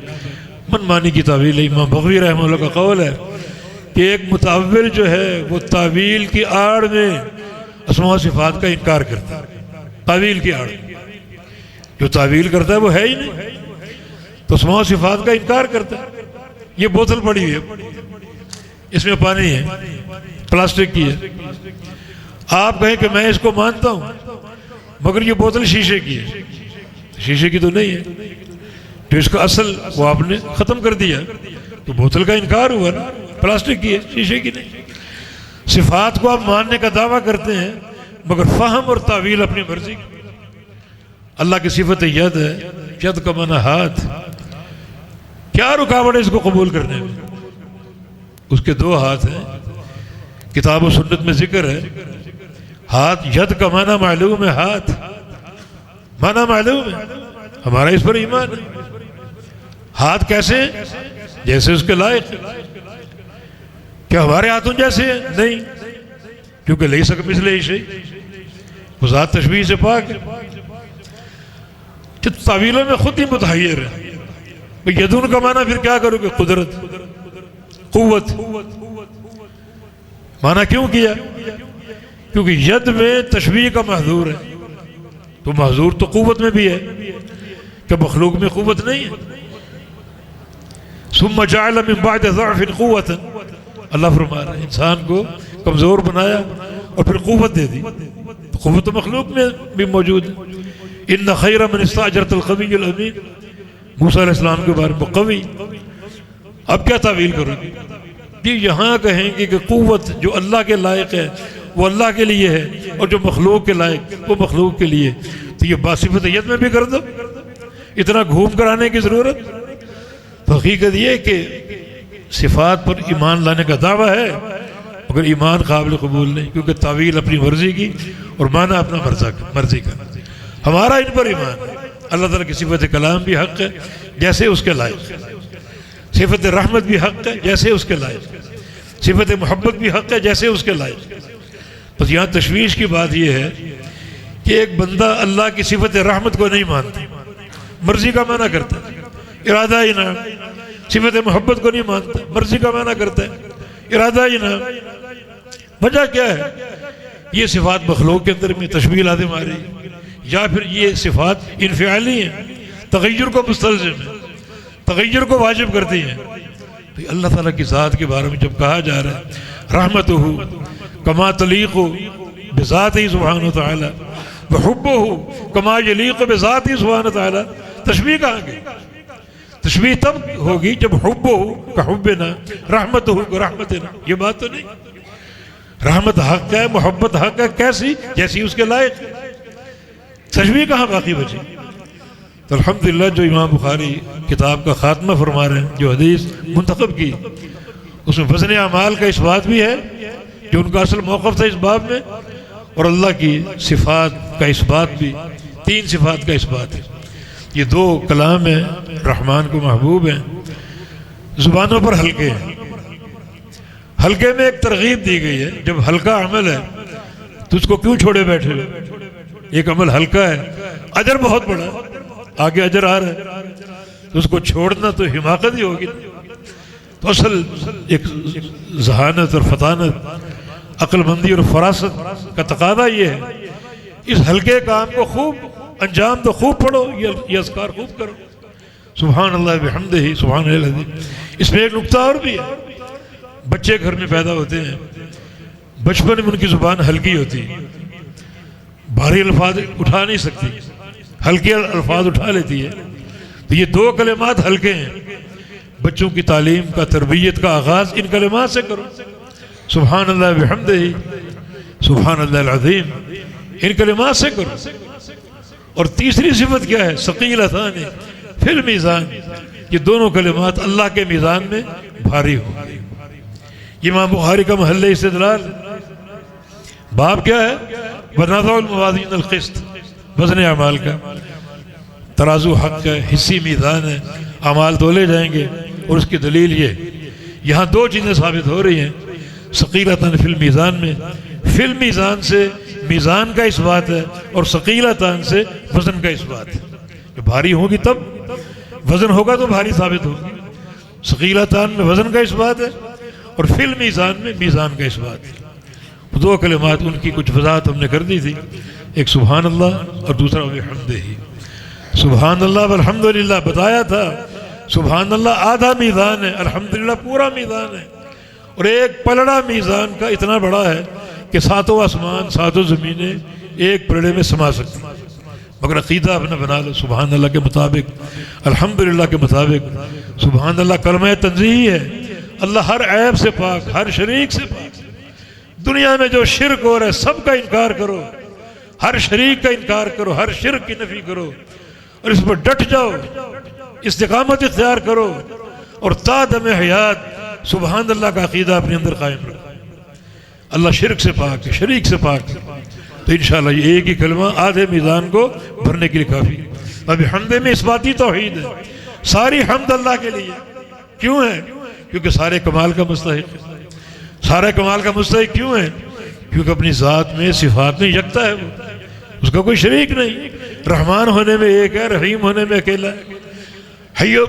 من مانی کی تعبیر ہے۔ امام بغوی رحمہ اللہ کا قول ہے کہ ایک متعول جو ہے وہ تعویل کی آڑ میں اسماء و صفات کا انکار کرتا ہے، تعویل کی آڑ میں جو تعویل کرتا ہے وہ ہے ہی نہیں، تو اسماء و صفات کا انکار کرتا ہے۔ یہ بوتل پڑی ہوئی ہے، اس میں پانی ہے، پلاسٹک کی ہے، آپ کہیں کہ میں اس کو مانتا ہوں مگر یہ بوتل شیشے کی ہے، شیشے کی تو نہیں ہے، جو اس کا اصل وہ آپ نے ختم کر دیا، تو بوتل کا انکار ہوا نا، پلاسٹک کی ہے، شیشے کی نہیں۔ صفات کو آپ ماننے کا دعویٰ کرتے ہیں مگر فہم اور تعویل اپنی مرضی کی۔ اللہ کی صفت ید ہے، ید کا معنی ہاتھ، کیا رکاوٹ ہے اس کو قبول کرنے میں؟ اس کے دو ہاتھ ہیں، کتاب و سنت میں ذکر ہے، ہاتھ، ید کا معنی معلوم ہے، ہاتھ معنی معلوم ہے، ہمارا اس پر ایمان ہے۔ ہاتھ کیسے ہیں؟ جیسے اس کے لائق، کیا ہمارے ہاتھوں جیسے ہیں؟ نہیں، کیونکہ لیس کمثلہ شیء، وہ ذات تشبیہ سے پاک ہے۔ تعویلوں میں خود ہی متحیر ہے۔ یدون کا معنی پھر کیا کرو گے؟ قدرت، قوت۔ معنی کیوں کیا؟ کیونکہ ید میں تشبیہ کا محظور ہے، تو محظور تو قوت میں بھی ہے، کہ مخلوق میں قوت نہیں ہے۔ ثم جعل من بعد ضعف قوت، اللہ فرما رہا ہے انسان کو کمزور بنایا اور پھر قوت دے دی، قوت تو مخلوق میں بھی موجود ہے۔ ان خیر من استاجرت القوی الامین، موسیٰ علیہ السلام کے بارے میں قوی، اب کیا تعویل کرو گے؟ یہ یہاں کہیں گے کہ قوت جو اللہ کے لائق ہے وہ اللہ کے لیے ہے، اور جو مخلوق کے لائق وہ مخلوق کے لیے، تو یہ باصفت ید میں بھی کر دو، اتنا گھوم کر آنے کی ضرورت؟ تو حقیقت یہ کہ صفات پر ایمان لانے کا دعویٰ ہے مگر ایمان قابل قبول نہیں، کیونکہ تعویل اپنی مرضی کی اور معنی اپنا مرضی کا۔ ہمارا ان پر ایمان ہے، اللہ تعالیٰ کی صفت کلام بھی حق ہے جیسے اس کے لائق، صفت رحمت بھی حق ہے جیسے اس کے لائق، صفت محبت بھی حق ہے جیسے اس کے لائق۔ بس یہاں تشویش کی بات یہ ہے کہ ایک بندہ اللہ کی صفت رحمت کو نہیں مانتا، مرضی کا معنی کرتا ہے، ارادہ انعام۔ صفت محبت کو نہیں مانتا، مرضی کا معنی کرتا ہے، ارادہ انعام۔ وجہ کیا ہے؟ یہ صفات مخلوق کے اندر میں تشبیہ لازم آ رہی ہے، یا پھر یہ صفات انفعالی ہیں، تغیر کو مستلزم ہے، تغیر کو واجب کرتی ہیں۔ تو اللہ تعالیٰ کی ذات کے بارے میں جب کہا جا رہا ہے رحمتہ کما تلیق بذاتہ سبحانہ وتعالی وحبہ کما یلیق بذاتہ سبحانہ وتعالی، تشبیہ کہاں گئی؟ تشبیہ تب ہوگی جب حبہ کا حبنا، رحمتہ کا رحمتنا، یہ بات تو نہیں۔ رحمت حق ہے، محبت حق ہے، کیسی؟ جیسی اس کے لائق ہے، تشبیہ کہاں باقی بچی؟ تو الحمدللہ جو امام بخاری کتاب کا خاتمہ فرما رہے ہیں، جو حدیث منتخب کی، اس میں وزن اعمال کا اس بات بھی ہے جو ان کا اصل موقف تھا اس باب میں، اور اللہ کی صفات کا اس بات بھی، تین صفات کا اس بات ہے۔ یہ دو کلام ہیں، رحمان کو محبوب ہیں، زبانوں پر ہلکے ہیں۔ ہلکے میں ایک ترغیب دی گئی ہے، جب ہلکا عمل ہے تو اس کو کیوں چھوڑے بیٹھے ہو؟ ایک عمل ہلکا ہے، اجر بہت بڑا ہے، آگے اجر آ رہا ہے، تو اس کو چھوڑنا تو حماقت ہی ہوگی۔ تو اصل ایک ذہانت اور فطانت، عقل مندی اور فراست کا تقاضا یہ ہے، اس ہلکے کام کو خوب انجام تو خوب پڑھو، یہ اذکار خوب کرو، سبحان اللہ بحمدہ، سبحان اللہ العظیم۔ اس میں ایک نکتہ اور بھی ہے، بچے گھر میں پیدا ہوتے ہیں، بچپن میں ان کی زبان ہلکی ہوتی ہے، بھاری الفاظ اٹھا نہیں سکتی، ہلکے الفاظ اٹھا لیتی ہے۔ تو یہ دو کلمات ہلکے ہیں، بچوں کی تعلیم کا، تربیت کا آغاز ان کلمات سے کرو، سبحان اللہ بحمدہ، سبحان اللہ العظیم، ان کلمات سے کرو۔ اور تیسری صفت کیا ہے؟ ثقیلتان فی المیزان، یہ دونوں کلمات اللہ کے میزان میں بھاری ہو۔ امام بخاری کا محل استدلال، باب کیا ہے؟ وَنَضَعُ الْمَوَازِينَ الْقِسْطَ، وزن اعمال کا۔ ترازو حق ہے، حصی میزان ہے، اعمال تولے جائیں گے. اور اس کی دلیل یہ یہاں دو چیزیں ثابت ہو رہی ہیں ثقیلتاً فی المیزان میں. فی المیزان سے میزان کا اس بات ہے اور ثقیلتاً سے وزن کا اس بات ہے. جو بھاری ہوگی تب وزن ہوگا تو بھاری ثابت ہوگی. ثقیلتاً میں وزن کا اس بات ہے اور فی المیزان میں میزان کا اس بات ہے. دو کلمات ان کی کچھ وضاحت ہم نے کر دی تھی، ایک سبحان اللہ اور دوسرا وبحمدہ. سبحان اللہ والحمدللہ بتایا تھا. سبحان اللہ آدھا میزان ہے، الحمدللہ پورا میزان ہے. اور ایک پلڑا میزان کا اتنا بڑا ہے کہ ساتوں آسمان ساتوں زمینیں ایک پلڑے میں سما سکتی ہیں. مگر عقیدہ اپنا بنا لو سبحان اللہ کے مطابق، الحمدللہ کے مطابق. سبحان اللہ کلمہ تنزیہی ہے، اللہ ہر عیب سے پاک، ہر شریک سے پاک. دنیا میں جو شرک ہو رہا ہے سب کا انکار کرو، ہر شریک کا انکار کرو، ہر شرک کی نفی کرو اور اس پر ڈٹ جاؤ، استقامت اختیار کرو اور تا دم حیات سبحان اللہ کا عقیدہ اپنے اندر قائم رکھو. اللہ شرک سے پاک ہے، شریک سے پاک ہے. تو انشاءاللہ یہ ایک ہی کلمہ آدھے میزان کو بھرنے کے لیے کافی. اب حمد میں اثباتی توحید ہے، ساری حمد اللہ کے لیے. کیوں ہے؟ کیونکہ سارے کمال کا مستحق ہے. سارے کمال کا مستحق کیوں ہے؟ کیونکہ اپنی ذات میں صفات میں یکتا ہے، وہ اس کا کوئی شریک نہیں. رحمان ہونے میں ایک ہے، رحیم ہونے میں اکیلا ہے، حی و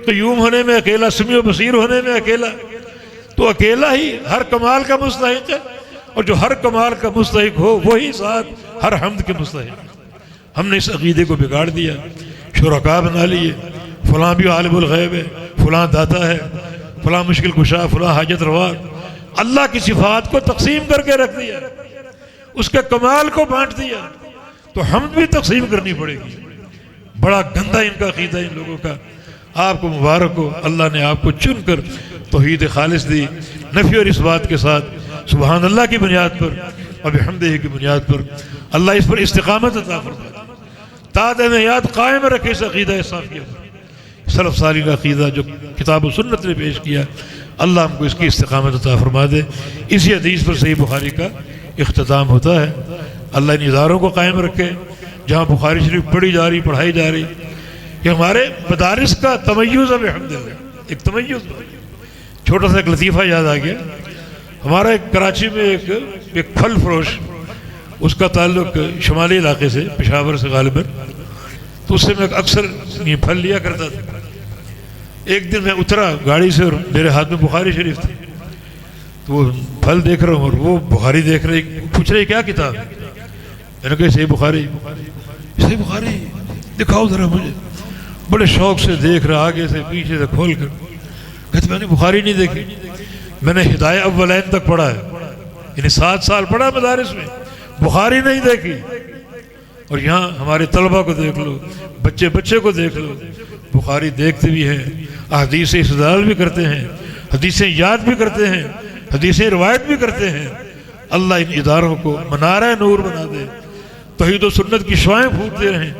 قیوم ہونے میں اکیلا، سمیع و بصیر ہونے میں اکیلا. تو اکیلا ہی ہر کمال کا مستحق ہے، اور جو ہر کمال کا مستحق ہو وہی ذات ہر حمد کے مستحق. ہم نے اس عقیدے کو بگاڑ دیا، شرکا بنا لیے. فلاں بھی عالم الغیب ہے، فلاں داتا ہے، فلاں مشکل کشا، فلاں حاجت روا. اللہ کی صفات کو تقسیم کر کے رکھ دیا، اس کے کمال کو بانٹ دیا. تو حمد بھی تقسیم کرنی پڑے گی. بڑا گندا ان کا عقیدہ ان لوگوں کا. آپ کو مبارک ہو، اللہ نے آپ کو چن کر توحید خالص دی، نفی اور اس بات کے ساتھ سبحان اللہ کی بنیاد پر اور بحمدہ کی بنیاد پر. اللہ اس پر استقامت عطا فرمائے، تا دم حیات قائم رکھے اس عقیدہ صافیہ پر. سلف صالح کا عقیدہ جو کتاب و سنت نے پیش کیا، اللہ ہم کو اس کی استقامت عطا فرما دے. اسی حدیث پر صحیح بخاری کا اختتام ہوتا ہے. اللہ ان اداروں کو قائم رکھے جہاں بخاری شریف پڑھی جا رہی، پڑھائی جا رہی. کہ ہمارے مدارس کا تمیز ہے بحمدللہ، ایک تمیز. چھوٹا سا ایک لطیفہ یاد آ گیا. ہمارا ایک کراچی میں ایک پھل فروش، اس کا تعلق شمالی علاقے سے، پشاور سے غالباً. تو اس سے میں اکثر یہ پھل لیا کرتا تھا. ایک دن میں اترا گاڑی سے اور میرے ہاتھ میں بخاری شریف تھی. تو وہ پھل دیکھ رہا ہوں اور وہ بخاری دیکھ رہے، پوچھ رہے کیا کتاب ہے؟ میں نے کہا صحیح بخاری. صحیح بخاری دکھاؤ ذرا مجھے. بڑے شوق سے دیکھ رہا، آگے سے پیچھے سے کھول کر. کہتے میں نے بخاری نہیں دیکھی، میں نے ہدایہ اولین تک پڑھا ہے، یعنی 7 سال پڑھا مدارس میں، بخاری نہیں دیکھی. اور یہاں ہمارے طلبہ کو دیکھ لو، بچے کو دیکھ لو، بخاری دیکھتے بھی ہیں، احادیث استدلال بھی کرتے ہیں، حدیثیں یاد بھی کرتے ہیں، حدیثیں روایت بھی کرتے ہیں. اللہ ان اداروں کو منارہ نور بنا دے، توحید و سنت کی شعائیں پھوٹتے رہیں.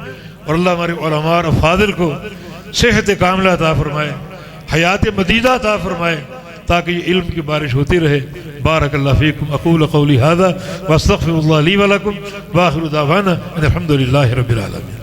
اور اللہ ہمارے علماء اور افاضل کو صحت کاملہ عطا فرمائے، حیات مدیدہ عطا فرمائے، تاکہ یہ علم کی بارش ہوتی رہے. بارک اللہ فیکم. اقول قولی ھذا واستغفر اللہ لی ولکم، وآخر دعوانا ان الحمد للہ رب العالمین.